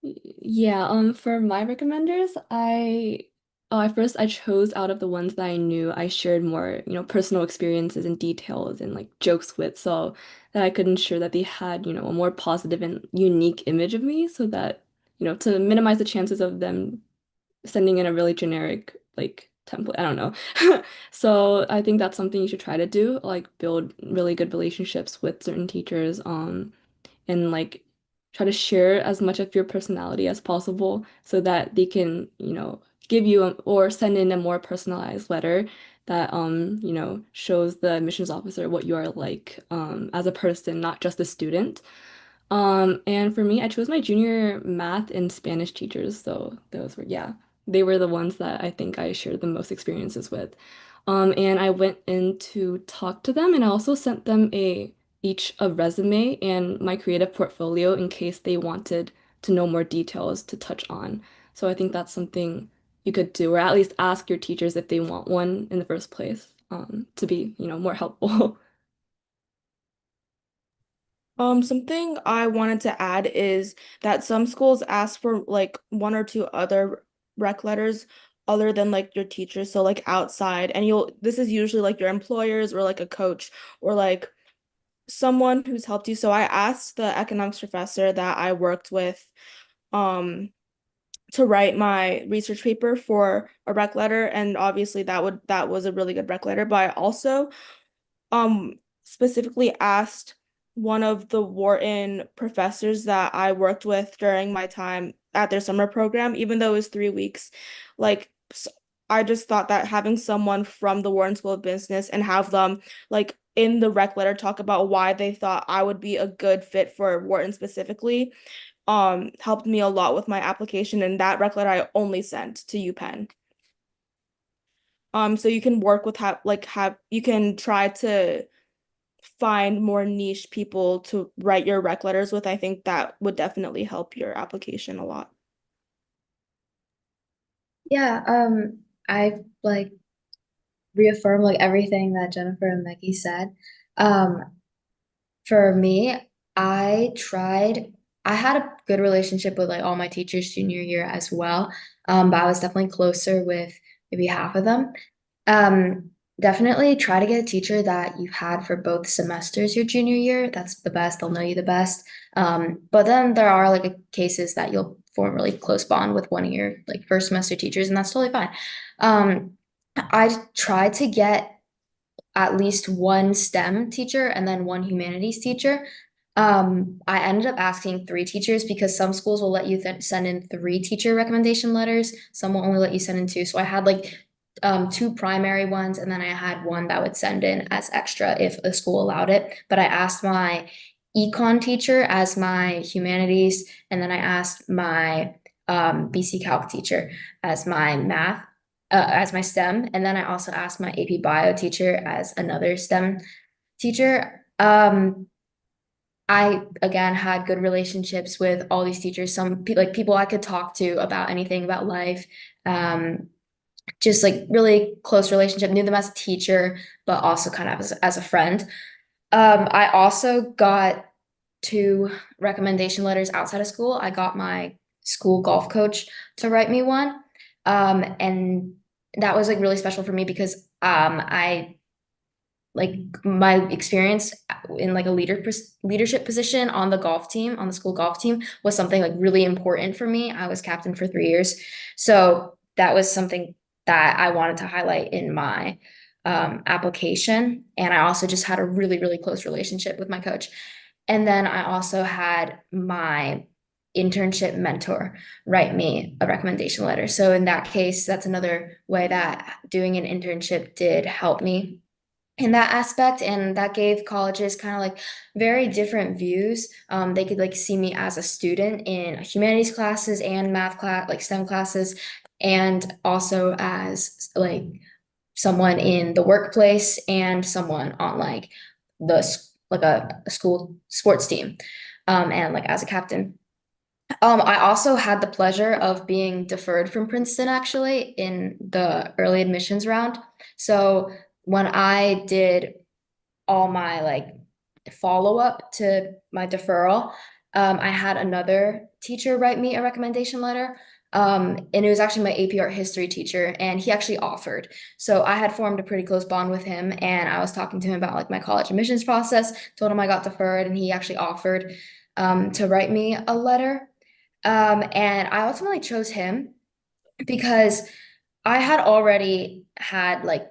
Yeah, for my recommenders, at first I chose out of the ones that I knew I shared more, personal experiences and details and like jokes with, so that I could ensure that they had, a more positive and unique image of me, so that, to minimize the chances of them sending in a really generic like template. I don't know. So I think that's something you should try to do, like build really good relationships with certain teachers, and like try to share as much of your personality as possible, so that they can, give you or send in a more personalized letter that shows the admissions officer what you are like as a person, not just a student. And for me, I chose my junior math and Spanish teachers, so those were, yeah, they were the ones that I think I shared the most experiences with. And I went in to talk to them, and I also sent them each a resume and my creative portfolio in case they wanted to know more details to touch on. So I think that's something you could do, or at least ask your teachers if they want one in the first place, to be, more helpful. Something I wanted to add is that some schools ask for like one or two other rec letters other than like your teachers, so like outside, and this is usually like your employers or like a coach or like someone who's helped you. So I asked the economics professor that I worked with um to write my research paper for a rec letter, and obviously that was a really good rec letter, but I also specifically asked one of the Wharton professors that I worked with during my time at their summer program, even though it was 3 weeks. Like, I just thought that having someone from the Wharton School of Business and have them like in the rec letter talk about why they thought I would be a good fit for Wharton specifically helped me a lot with my application, and that rec letter I only sent to UPenn. So you can work with you can try to find more niche people to write your rec letters with. I think that would definitely help your application a lot. Yeah, I like reaffirm like everything that Jennifer and Maggie said. For me, I had a good relationship with like all my teachers junior year as well. But I was definitely closer with maybe half of them. Definitely try to get a teacher that you've had for both semesters your junior year. That's the best. They'll know you the best. But then there are like cases that you'll form a really close bond with one of your like first semester teachers, and that's totally fine. I tried to get at least one STEM teacher and then one humanities teacher. I ended up asking 3 teachers because some schools will let you send in 3 teacher recommendation letters. Some will only let you send in 2. So I had like two primary ones, and then I had one that would send in as extra if the school allowed it. But I asked my econ teacher as my humanities, and then I asked my BC Calc teacher as my math, as my STEM, and then I also asked my AP Bio teacher as another STEM teacher. I again had good relationships with all these teachers, some like people I could talk to about anything about life. Just like really close relationship, knew them as a teacher, but also kind of as a friend. I also got 2 recommendation letters outside of school. I got my school golf coach to write me one. And that was like really special for me because I like my experience in like a leadership position on the golf team, on the school golf team, was something like really important for me. I was captain for 3 years. So that was something that I wanted to highlight in my application. And I also just had a really, really close relationship with my coach. And then I also had my internship mentor write me a recommendation letter. So in that case, that's another way that doing an internship did help me in that aspect, and that gave colleges kind of like very different views. They could like see me as a student in humanities classes and math class, like STEM classes, and also as like someone in the workplace and someone on like the like a school sports team, and like as a captain. I also had the pleasure of being deferred from Princeton actually in the early admissions round. So when I did all my like follow-up to my deferral, I had another teacher write me a recommendation letter. And it was actually my AP Art History teacher, and he actually offered. So I had formed a pretty close bond with him, and I was talking to him about like my college admissions process, told him I got deferred, and he actually offered to write me a letter. And I ultimately chose him because I had already had like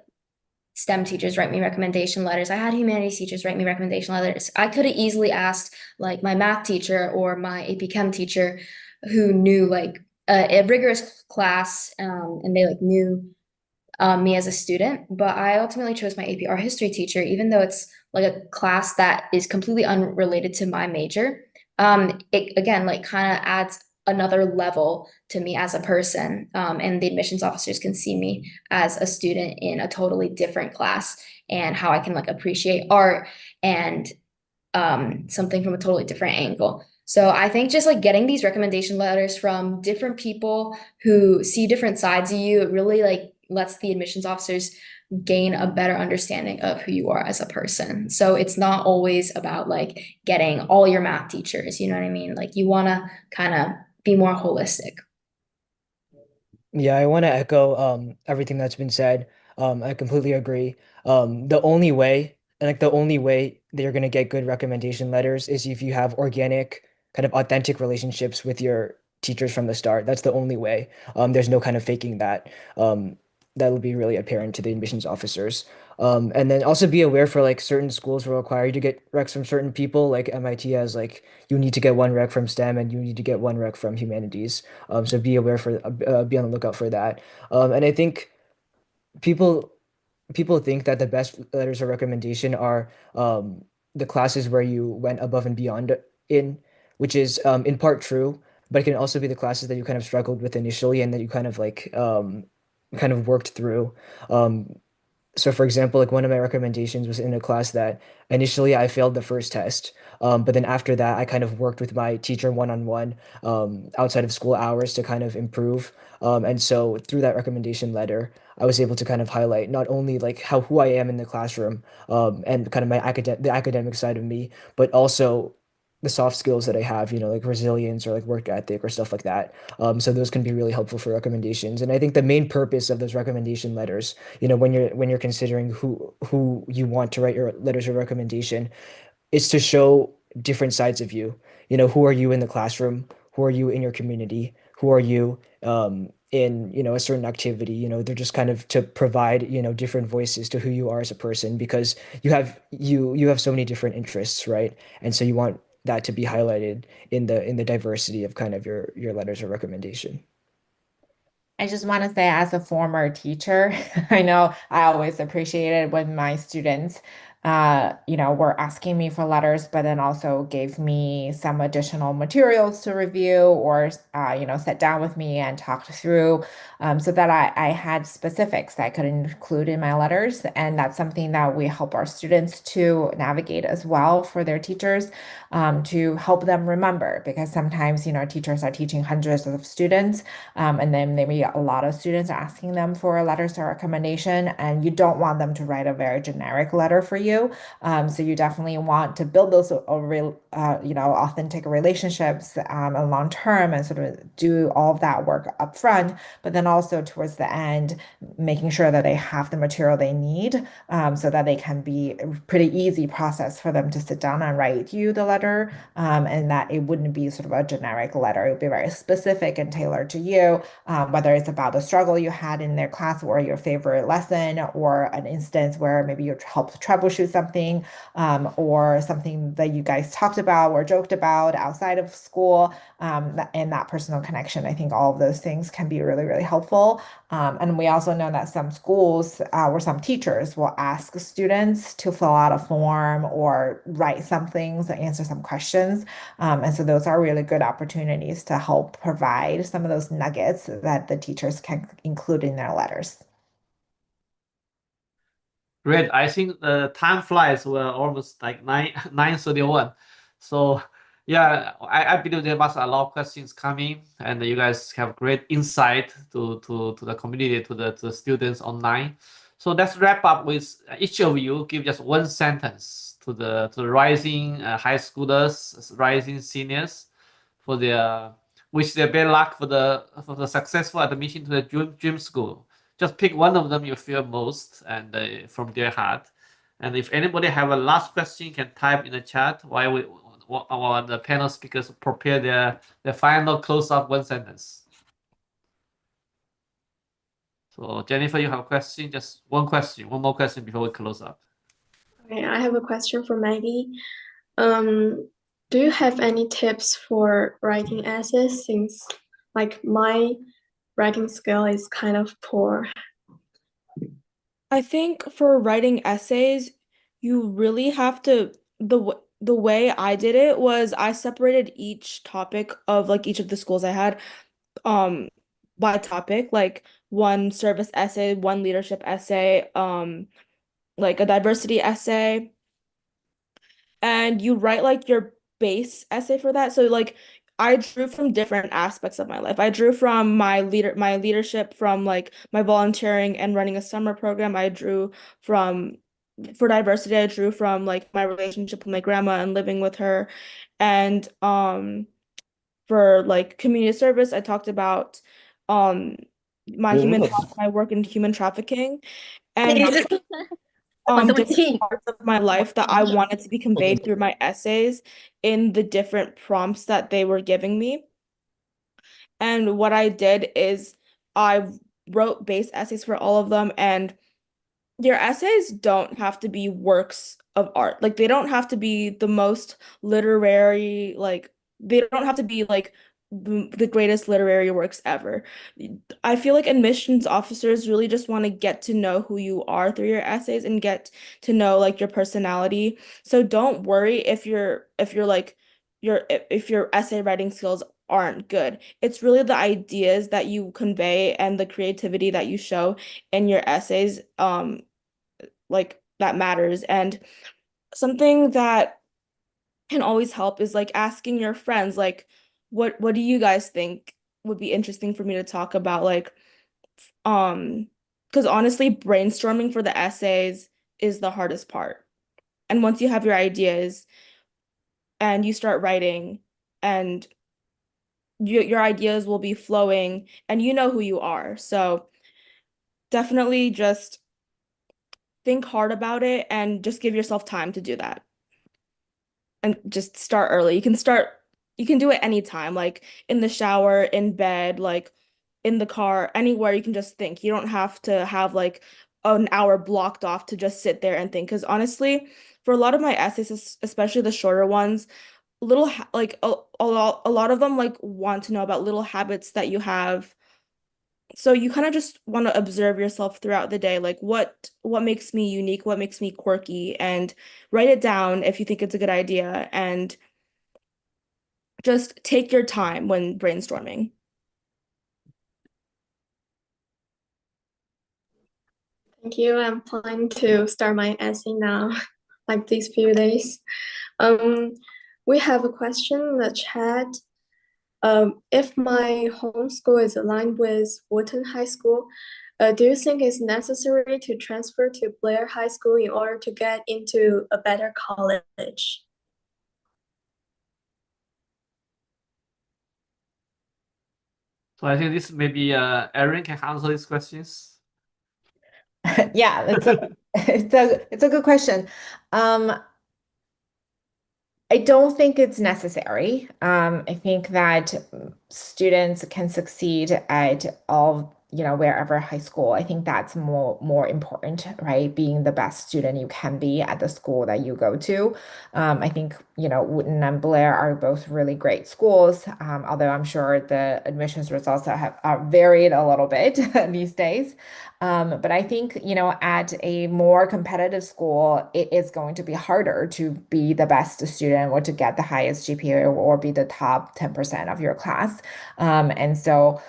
STEM teachers write me recommendation letters. I had humanities teachers write me recommendation letters. I could have easily asked like my math teacher or my AP Chem teacher who knew like a rigorous class, and they like knew me as a student, but I ultimately chose my AP Art History teacher, even though it's like a class that is completely unrelated to my major. It again like kind of adds another level to me as a person, and the admissions officers can see me as a student in a totally different class and how I can like appreciate art and something from a totally different angle. So I think just like getting these recommendation letters from different people who see different sides of you, it really like lets the admissions officers gain a better understanding of who you are as a person. So it's not always about like getting all your math teachers, you know what I mean? Like you want to kind of be more holistic. Yeah, I want to echo everything that's been said. I completely agree. The only way, and like the only way that you're gonna get good recommendation letters is if you have organic, kind of authentic relationships with your teachers from the start. That's the only way. There's no kind of faking that. That'll be really apparent to the admissions officers. And then also be aware for like certain schools will require you to get recs from certain people. Like MIT has like you need to get 1 rec from STEM and you need to get 1 rec from humanities. So be aware for be on the lookout for that. And I think people people think that the best letters of recommendation are the classes where you went above and beyond in, which is in part true, but it can also be the classes that you kind of struggled with initially and that you kind of like kind of worked through. Um, so for example, like one of my recommendations was in a class that initially I failed the first test, but then after that I kind of worked with my teacher one-on-one outside of school hours to kind of improve. And so through that recommendation letter, I was able to kind of highlight not only like how who I am in the classroom, and kind of the academic side of me, but also the soft skills that I have, like resilience or like work ethic or stuff like that. So those can be really helpful for recommendations. And I think the main purpose of those recommendation letters, when you're considering who you want to write your letters of recommendation, is to show different sides of you. Who are you in the classroom? Who are you in your community? Who are you in a certain activity? They're just kind of to provide different voices to who you are as a person, because you have so many different interests, right? And so you want that to be highlighted in the diversity of kind of your letters of recommendation. I just want to say, as a former teacher, I know I always appreciated when my students, were asking me for letters, but then also gave me some additional materials to review or, sat down with me and talked through, so that I had specifics that I could include in my letters. And that's something that we help our students to navigate as well for their teachers, to help them remember, because sometimes, teachers are teaching hundreds of students, and then maybe a lot of students are asking them for letters of recommendation, and you don't want them to write a very generic letter for you. So you definitely want to build those authentic relationships, and long term, and sort of do all of that work up front, but then also towards the end, making sure that they have the material they need, so that they can be a pretty easy process for them to sit down and write you the letter, and that it wouldn't be sort of a generic letter. It would be very specific and tailored to you, whether it's about the struggle you had in their class or your favorite lesson, or an instance where maybe you helped troubleshoot something, or something that you guys talked about or joked about outside of school, and that personal connection. I think all of those things can be really, really helpful. And we also know that some schools, or some teachers will ask students to fill out a form or write some things, answer some questions. And so those are really good opportunities to help provide some of those nuggets that the teachers can include in their letters. Great. I think the time flies. We're almost like 9:31. So yeah, I believe there must be a lot of questions coming, and you guys have great insight to the community, to the students online. So let's wrap up with each of you give just one sentence to the rising high schoolers, rising seniors, for their wish their best luck for the successful admission to the dream school. Just pick one of them you feel most and from their heart. And if anybody have a last question, you can type in the chat while the panel speakers prepare their final close-up one sentence. So Jennifer, you have a question? Just one more question before we close up. Okay, I have a question for Maggie. Do you have any tips for writing essays, since like my writing skill is kind of poor? I think for writing essays, you really have to, the way I did it was I separated each topic of like each of the schools I had by topic, like one service essay, one leadership essay, like a diversity essay, and you write like your base essay for that. So like I drew from different aspects of my life. I drew from my leadership, from like my volunteering and running a summer program. I drew from, for diversity, I drew from like my relationship with my grandma and living with her. And for like community service, I talked about my work in human trafficking, and different parts of my life that I wanted to be conveyed through my essays in the different prompts that they were giving me. And what I did is I wrote base essays for all of them, and your essays don't have to be works of art. Like they don't have to be the most literary, like they don't have to be like the greatest literary works ever. I feel like admissions officers really just want to get to know who you are through your essays and get to know like your personality. So don't worry if your essay writing skills aren't good. It's really the ideas that you convey and the creativity that you show in your essays like that matters. And something that can always help is like asking your friends, like what do you guys think would be interesting for me to talk about, like because honestly brainstorming for the essays is the hardest part. And once you have your ideas and you start writing, and your ideas will be flowing and you know who you are. So definitely just think hard about it and just give yourself time to do that. And just start early. You can do it anytime, like in the shower, in bed, like in the car, anywhere you can just think. You don't have to have like an hour blocked off to just sit there and think. Because honestly, for a lot of my essays, especially the shorter ones, like a lot of them like want to know about little habits that you have so you kind of just want to observe yourself throughout the day, like what makes me unique, what makes me quirky, and write it down if you think it's a good idea, and just take your time when brainstorming. Thank you. I'm planning to start my essay now, like these few days. We have a question in the chat. If my homeschool is aligned with Wharton High School, do you think it's necessary to transfer to Blair High School in order to get into a better college? So I think this maybe Erin can answer these questions. Yeah, it's a good question. I don't think it's necessary. I think that students can succeed at all, wherever high school. I think that's more important, right? Being the best student you can be at the school that you go to. I think, Wooten and Blair are both really great schools, although I'm sure the admissions results are varied a little bit these days. But I think, at a more competitive school, it is going to be harder to be the best student or to get the highest GPA or be the top 10% of your class. And so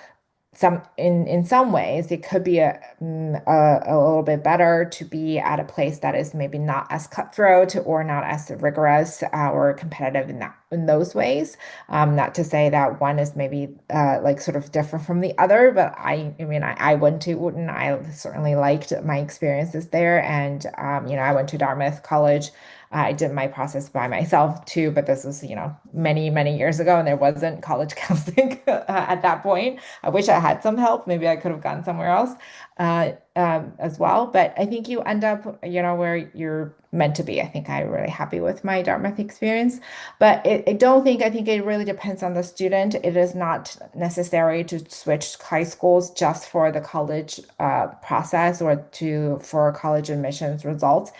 in some ways, it could be a little bit better to be at a place that is maybe not as cutthroat or not as rigorous or competitive in those ways. Not to say that one is maybe like sort of different from the other, but I went to Wharton. I certainly liked my experiences there, and I went to Dartmouth College. I did my process by myself too, but this was, many, many years ago, and there wasn't college counseling at that point. I wish I had some help. Maybe I could have gone somewhere else as well. But I think you end up, where you're meant to be. I think I'm really happy with my Dartmouth experience, but I think it really depends on the student. It is not necessary to switch high schools just for the college process or for college admissions results,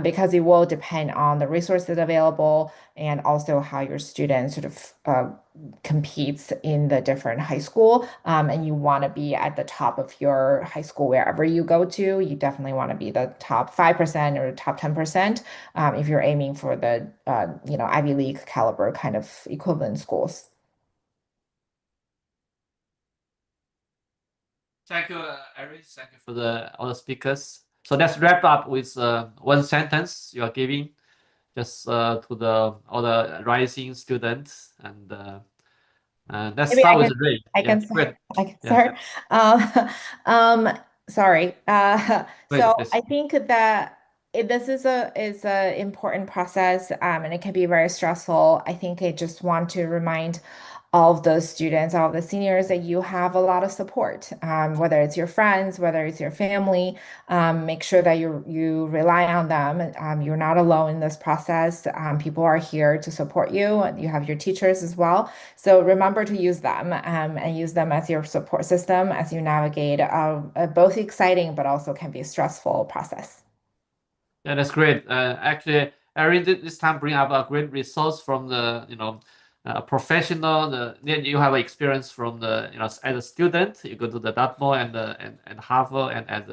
because it will depend on the resources available and also how your student sort of competes in the different high school. And you want to be at the top of your high school wherever you go to. You definitely want to be the top 5% or top 10% if you're aiming for the Ivy League caliber kind of equivalent schools. Thank you, Erin. Thank you for all the speakers. So let's wrap up with one sentence you are giving just to all the rising students, and let's Maybe start with Ray. I can Great. start. Sorry. So Please. I think that this is a important process, and it can be very stressful. I think I just want to remind all of the students, all of the seniors, that you have a lot of support, whether it's your friends, whether it's your family. Make sure that you rely on them. You're not alone in this process. People are here to support you. You have your teachers as well. So remember to use them and use them as your support system as you navigate a both exciting but also can be a stressful process. Yeah, that's great. Actually, Erin this time bring up a great resource from the professional. Then you have experience from the as a student, you go to the Dartmouth and Harvard and at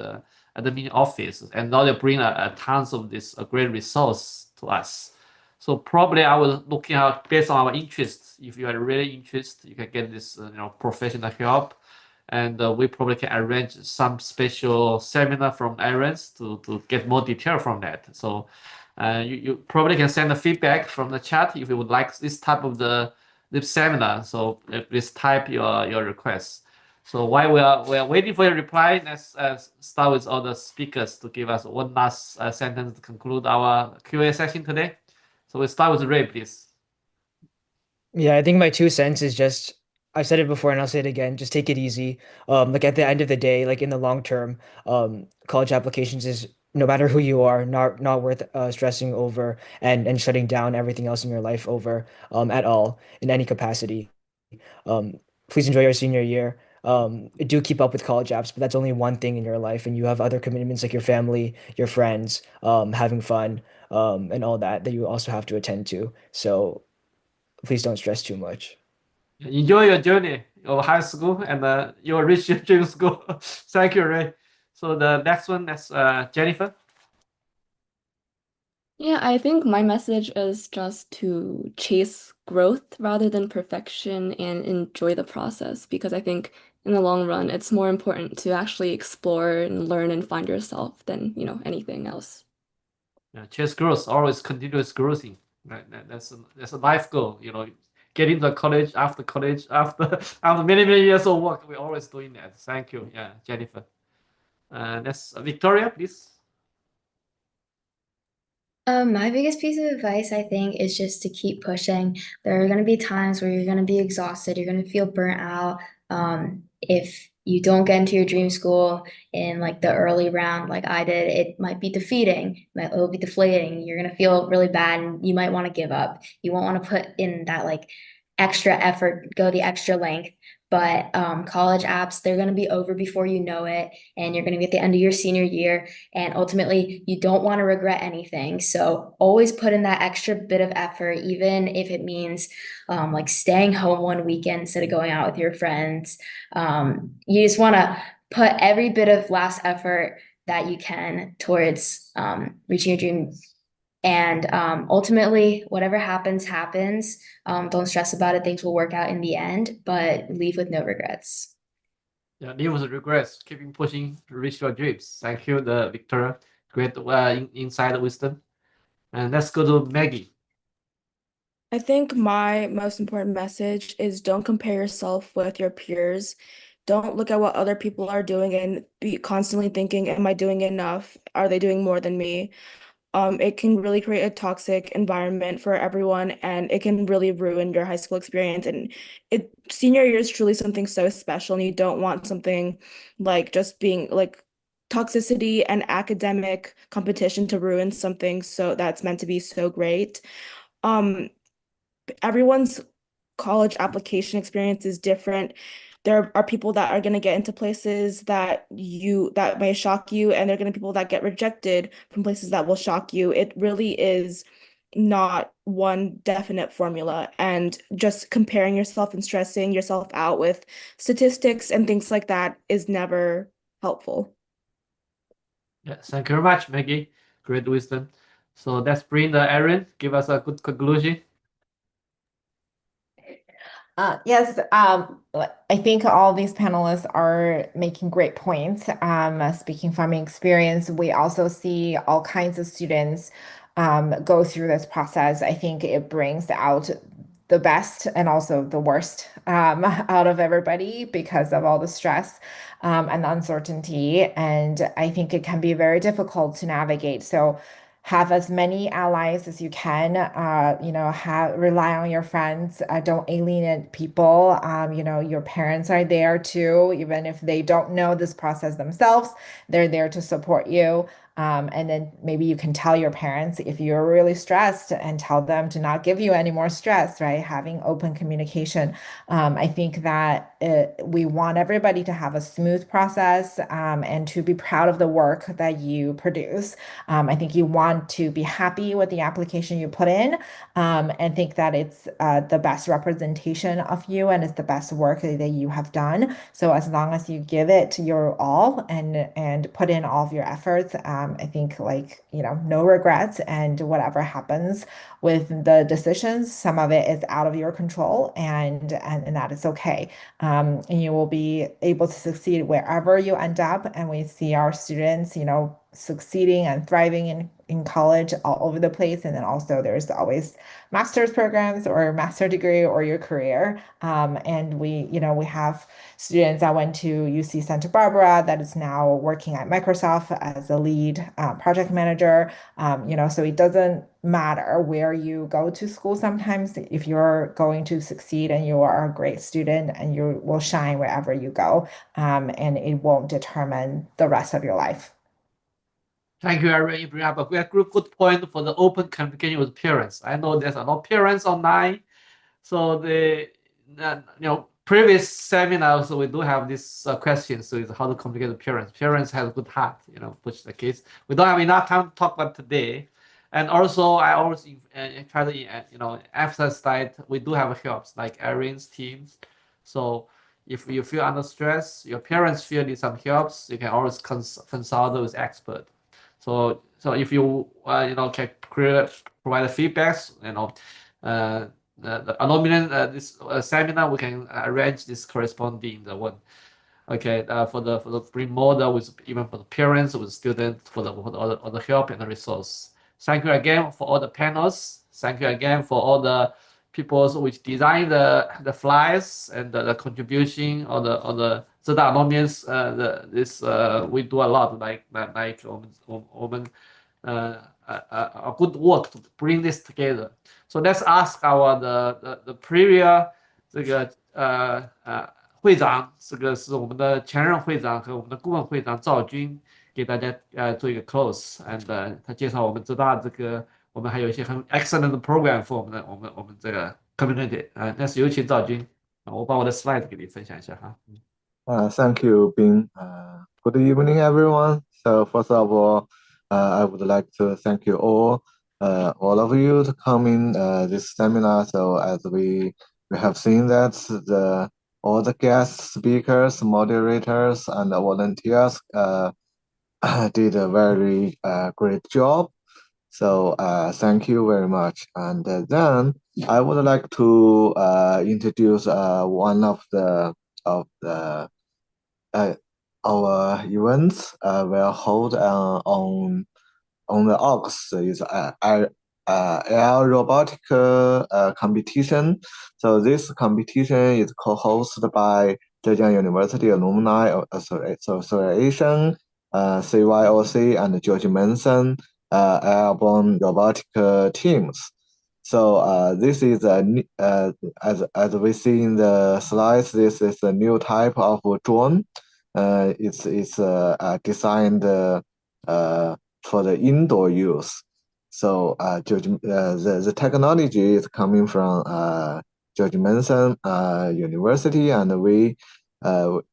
the mini office, and now they bring a tons of this great resource to us. So probably I was looking out based on our interests. If you are really interested, you can get this professional help, and we probably can arrange some special seminar from Erin's to get more detail from that. So you probably can send a feedback from the chat if you would like this type of the seminar. So please type your request. So while we are waiting for your reply, let's start with all the speakers to give us one last sentence to conclude our Q&A session today. So we'll start with Ray, please. Yeah, I think my 2 cents is just, I said it before and I'll say it again, just take it easy. Like at the end of the day, like in the long term, college applications is, no matter who you are, not worth stressing over and shutting down everything else in your life over at all in any capacity. Please enjoy your senior year. Do keep up with college apps, but that's only one thing in your life, and you have other commitments like your family, your friends, having fun, and all that you also have to attend to. So please don't stress too much. Enjoy your journey. of high school, and you'll reach your dream school. Thank you, Ray. So the next one is Jennifer. Yeah, I think my message is just to chase growth rather than perfection and enjoy the process, because I think in the long run, it's more important to actually explore and learn and find yourself than, anything else. Yeah, chase growth, always continuous growing. Right? That's a life goal. Get into college, after many years of work, we're always doing that. Thank you, yeah, Jennifer. That's Victoria, please. My biggest piece of advice, I think, is just to keep pushing. There are going to be times where you're going to be exhausted, you're going to feel burnt out. If you don't get into your dream school in like the early round, like I did, it might be defeating, it will be deflating. You're going to feel really bad and you might want to give up. You won't want to put in that like extra effort, go the extra length. But college apps, they're going to be over before you know it, and you're going to be at the end of your senior year, and ultimately you don't want to regret anything. So always put in that extra bit of effort, even if it means like staying home one weekend instead of going out with your friends. You just want to put every bit of last effort that you can towards reaching your dream. And ultimately, whatever happens. Don't stress about it. Things will work out in the end, but leave with no regrets. Yeah, leave with regrets. Keeping pushing to reach your dreams. Thank you, Victoria. Great inside wisdom. And let's go to Maggie. I think my most important message is don't compare yourself with your peers. Don't look at what other people are doing and be constantly thinking, am I doing enough? Are they doing more than me? It can really create a toxic environment for everyone, and it can really ruin your high school experience. And senior year is truly something so special, and you don't want something like just being like toxicity and academic competition to ruin something so that's meant to be so great. Everyone's college application experience is different. There are people that are going to get into places that may shock you, and there are going to be people that get rejected from places that will shock you. It really is not one definite formula, and just comparing yourself and stressing yourself out with statistics and things like that is never helpful. Yeah, thank you very much, Maggie. Great wisdom. So let's bring Erin. Give us a good conclusion. Yes, I think all these panelists are making great points. Speaking from experience, we also see all kinds of students go through this process. I think it brings out the best and also the worst out of everybody because of all the stress and uncertainty. And I think it can be very difficult to navigate. So have as many allies as you can, rely on your friends, don't alienate people. Your parents are there too, even if they don't know this process themselves, they're there to support you. And then maybe you can tell your parents if you're really stressed and tell them to not give you any more stress, right? Having open communication. I think that we want everybody to have a smooth process and to be proud of the work that you produce. I think you want to be happy with the application you put in and think that it's the best representation of you and it's the best work that you have done. So as long as you give it your all and put in all of your efforts, I think no regrets, and whatever happens with the decisions, some of it is out of your control, and that is okay. And you will be able to succeed wherever you end up. And we see our students, succeeding and thriving in college all over the place. And then also there's always master's programs or master degree or your career. And we have students that went to UC Santa Barbara that is now working at Microsoft as a lead project manager. So it doesn't matter where you go to school. Sometimes if you're going to succeed and you are a great student, and you will shine wherever you go, and it won't determine the rest of your life. Thank you, Erin. You bring up a good point for the open communication with parents. I know there's a lot of parents online. So previous seminars, we do have this question. So it's how to communicate with parents. Parents have a good heart, push the kids. We don't have enough time to talk about today. And also, I always try to, emphasize that we do have helps like Erin's teams. So if you feel under stress, your parents feel need some helps, you can always consult those experts. So if you can provide feedbacks, the alumni this seminar, we can arrange this corresponding the one. Okay, for the pre-model with even for the parents, with students, for all the help and the resource. Thank you again for all the panels. Thank you again for all the people which design the flyers and the contribution or the ZUAADC alumni. We do a lot like a good work to bring this together. So let's ask the previous 这个会长，这个是我们的前任会长和我们的顾问会长赵军，给大家做一个 close，and 他介绍我们ZUAADC这个，我们还有一些很 excellent program for 我们这个 community。那是有请赵军，我把我的 slide 给你分享一下哈。Thank you, Bing. Good evening, everyone. So first of all, I would like to thank you all of you to come in this seminar. So as we have seen that all the guest speakers, moderators, and volunteers did a very great job. So thank you very much. And then I would like to introduce one of our events will hold on the August is air robotic competition. So this competition is co-hosted by Zhejiang University Alumni Association, CYOC, and George Mason airborne robotic teams. So this is as we see in the slides, this is a new type of drone. It's designed for the indoor use. So the technology is coming from George Mason University, and we will.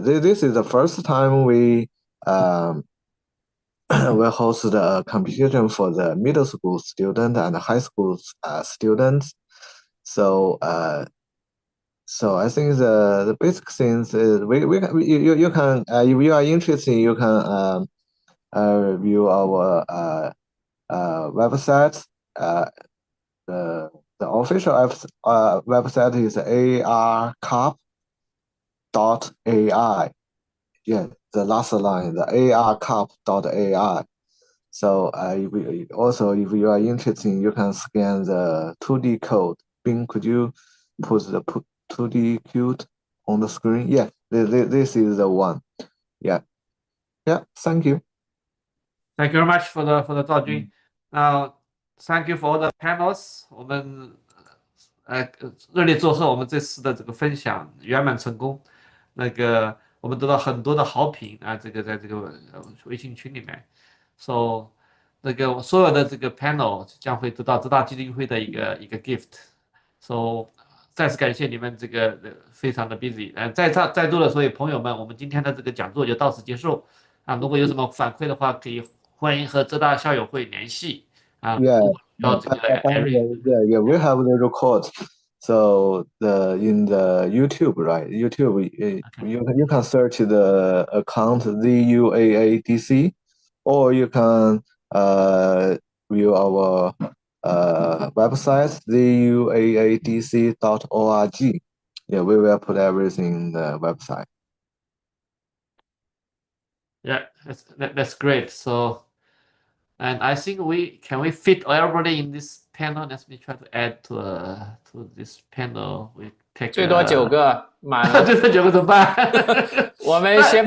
This is the first time we will host a competition for the middle school student and high school students. So I think the basic things is you can if you are interested, you can view our website. The official website is arcup.ai. Yeah, the last line, the arcup.ai. So if you are interested, you can scan the 2D code. Bing, could you put the 2D code on the screen? Yeah, this is the one. Yeah, thank you. Thank you very much for the 赵军。Thank you for all the panels. 我们热烈祝贺我们这次的这个分享圆满成功。我们得到很多的好评啊，这个在这个微信群里面。So 所有的这个 panel 将会得到ZUAADC基金会的一个 gift。So 再次感谢你们这个非常的 busy。在座的所有朋友们，我们今天的这个讲座就到此结束。如果有什么反馈的话，可以欢迎和ZUAADC校友会联系。Yeah, we have the record. So in the YouTube, right? YouTube, you can search the account ZUAADC, or you can view our website ZUAADC.org. Yeah, we will put everything in the website. Yeah, that's great. So, and I think can we fit everybody in this panel? Let me try to add to this panel. We take 最多9个，满了。最多9个怎么办？我们先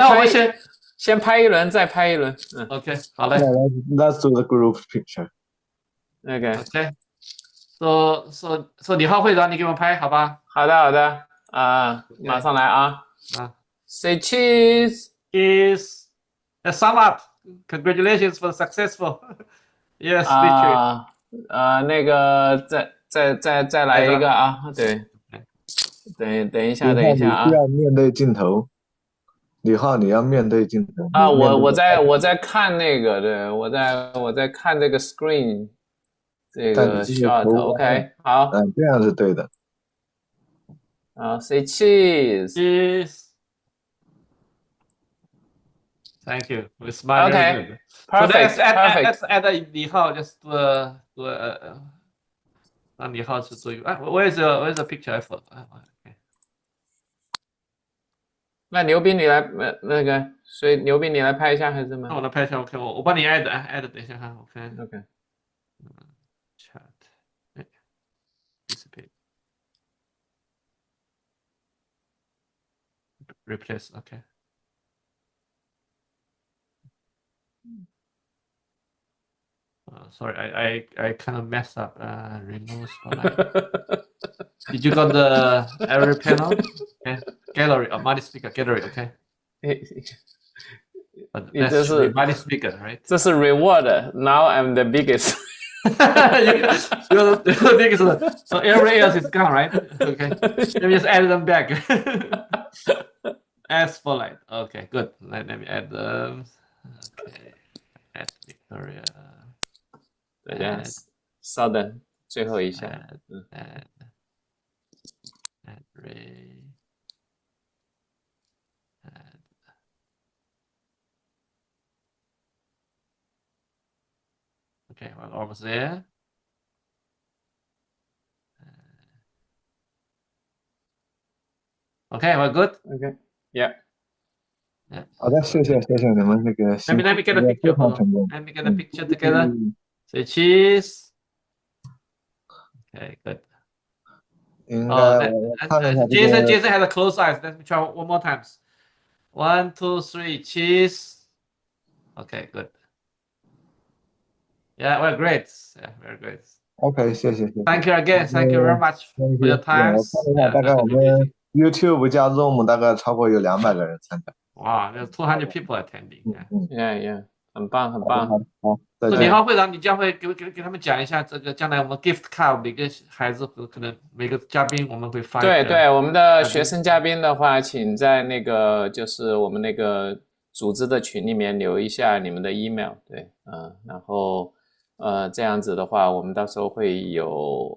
拍一轮，再拍一轮。OK， 好嘞。Let's do the group picture. OK。So 李浩会长，你给我们拍好吧？好的马上来啊。Say cheese. Let's sum up. Congratulations for successful. Yes, Richard. 那个再来一个啊，对，等一下啊。你要面对镜头，李浩，你要面对镜头啊！我在看那个，对，我在看这个 screen 这个 shot。OK， 好，这样是对的。Say cheese. Cheers. Thank you. We smile very Okay. good. Perfect. So let's Perfect. add 李浩 just do a 让李浩去做一个。Where's the picture I photo? Okay. 那牛斌你来那个，所以牛斌你来拍一下还是怎么那我来拍一下 ，OK， 我帮你 add，等一下看，我看。 ？OK。Chat， 哎 ，disappear。Replace, okay. Sorry, I kind of messed up. Remove spotlight. Did you got the error panel? Okay. Gallery, multi speaker gallery, okay. But that's multi speaker, right? 这是 reward. Now I'm the biggest. You're the biggest. So everybody else is gone, right? Okay. Let me just add them back. Add spotlight. Okay, good. Let me add them. Okay. Add Victoria. 大家稍等，最后一下。Add Ray. Add. Okay, we're almost there. Okay, we're good. Okay. Yeah. 好的，谢谢你们那个 Let me get a picture. Hold on. Let me get a picture together. Say cheese. Okay, good. 应该我看了一下这个 Jason has a close eyes. Let me try one more times. 1, 2, 3, cheese. Okay, good. Yeah, we're great. Yeah, very great. OK， 谢谢。Thank you again. Thank you very much for your time. 我看了一下，大概我们 YouTube 加 Zoom 大概超过有200个人参加。Wow, there's 200 people attending. Yeah. 很棒，很棒。好，再见。李浩会长，你将会给他们讲一下这个将来我们 gift card 每个孩子和可能每个嘉宾我们会发。对，我们的学生嘉宾的话，请在那个就是我们那个组织的群里面留一下你们的 email。对，然后这样子的话，我们到时候会有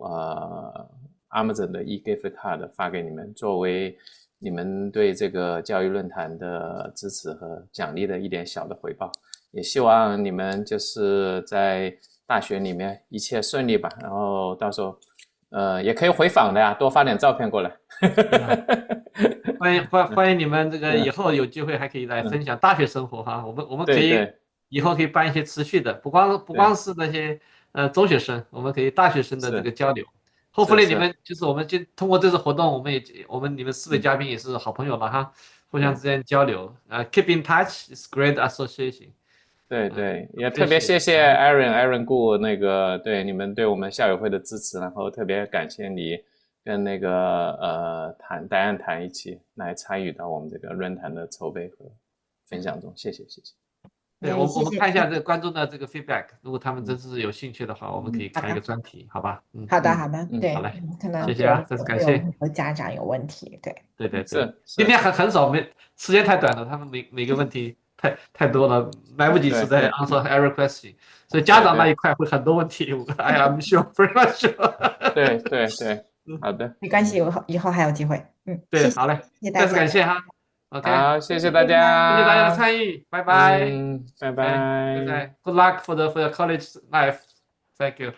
Amazon 的 e-gift card 发给你们，作为你们对这个教育论坛的支持和奖励的一点小的回报。也希望你们就是在大学里面一切顺利吧，然后到时候也可以回访的呀，多发点照片过来。欢迎你们这个以后有机会还可以来分享大学生活哈，我们可以以后可以办一些持续的，不光是那些中学生，我们可以大学生的这个交流。Hopefully 你们就是我们就通过这次活动，我们你们4位嘉宾也是好朋友了哈，互相之间交流，keep in touch is great association。对，也特别谢谢 Erin Gu 那个对你们对我们校友会的支持，然后特别感谢你跟那个谈一起来参与到我们这个论坛的筹备和分享中，谢谢。对，我们看一下这个观众的这个 feedback， 如果他们真是有兴趣的话，我们可以开一个专题，好吧？好的，对，好嘞，可能谢谢啊，再次感谢。和家长有问题，对，是，今天很少，时间太短了，他们每个问题太多了，来不及实在 answer every question， 所以家长那一块会很多问题。I'm sure, very much sure。对，好的，没关系，以后还有机会。对，好嘞，再次感谢哈。OK， 好，谢谢大家，谢谢大家的参与，拜拜，拜拜。Good luck for your college life. Thank you.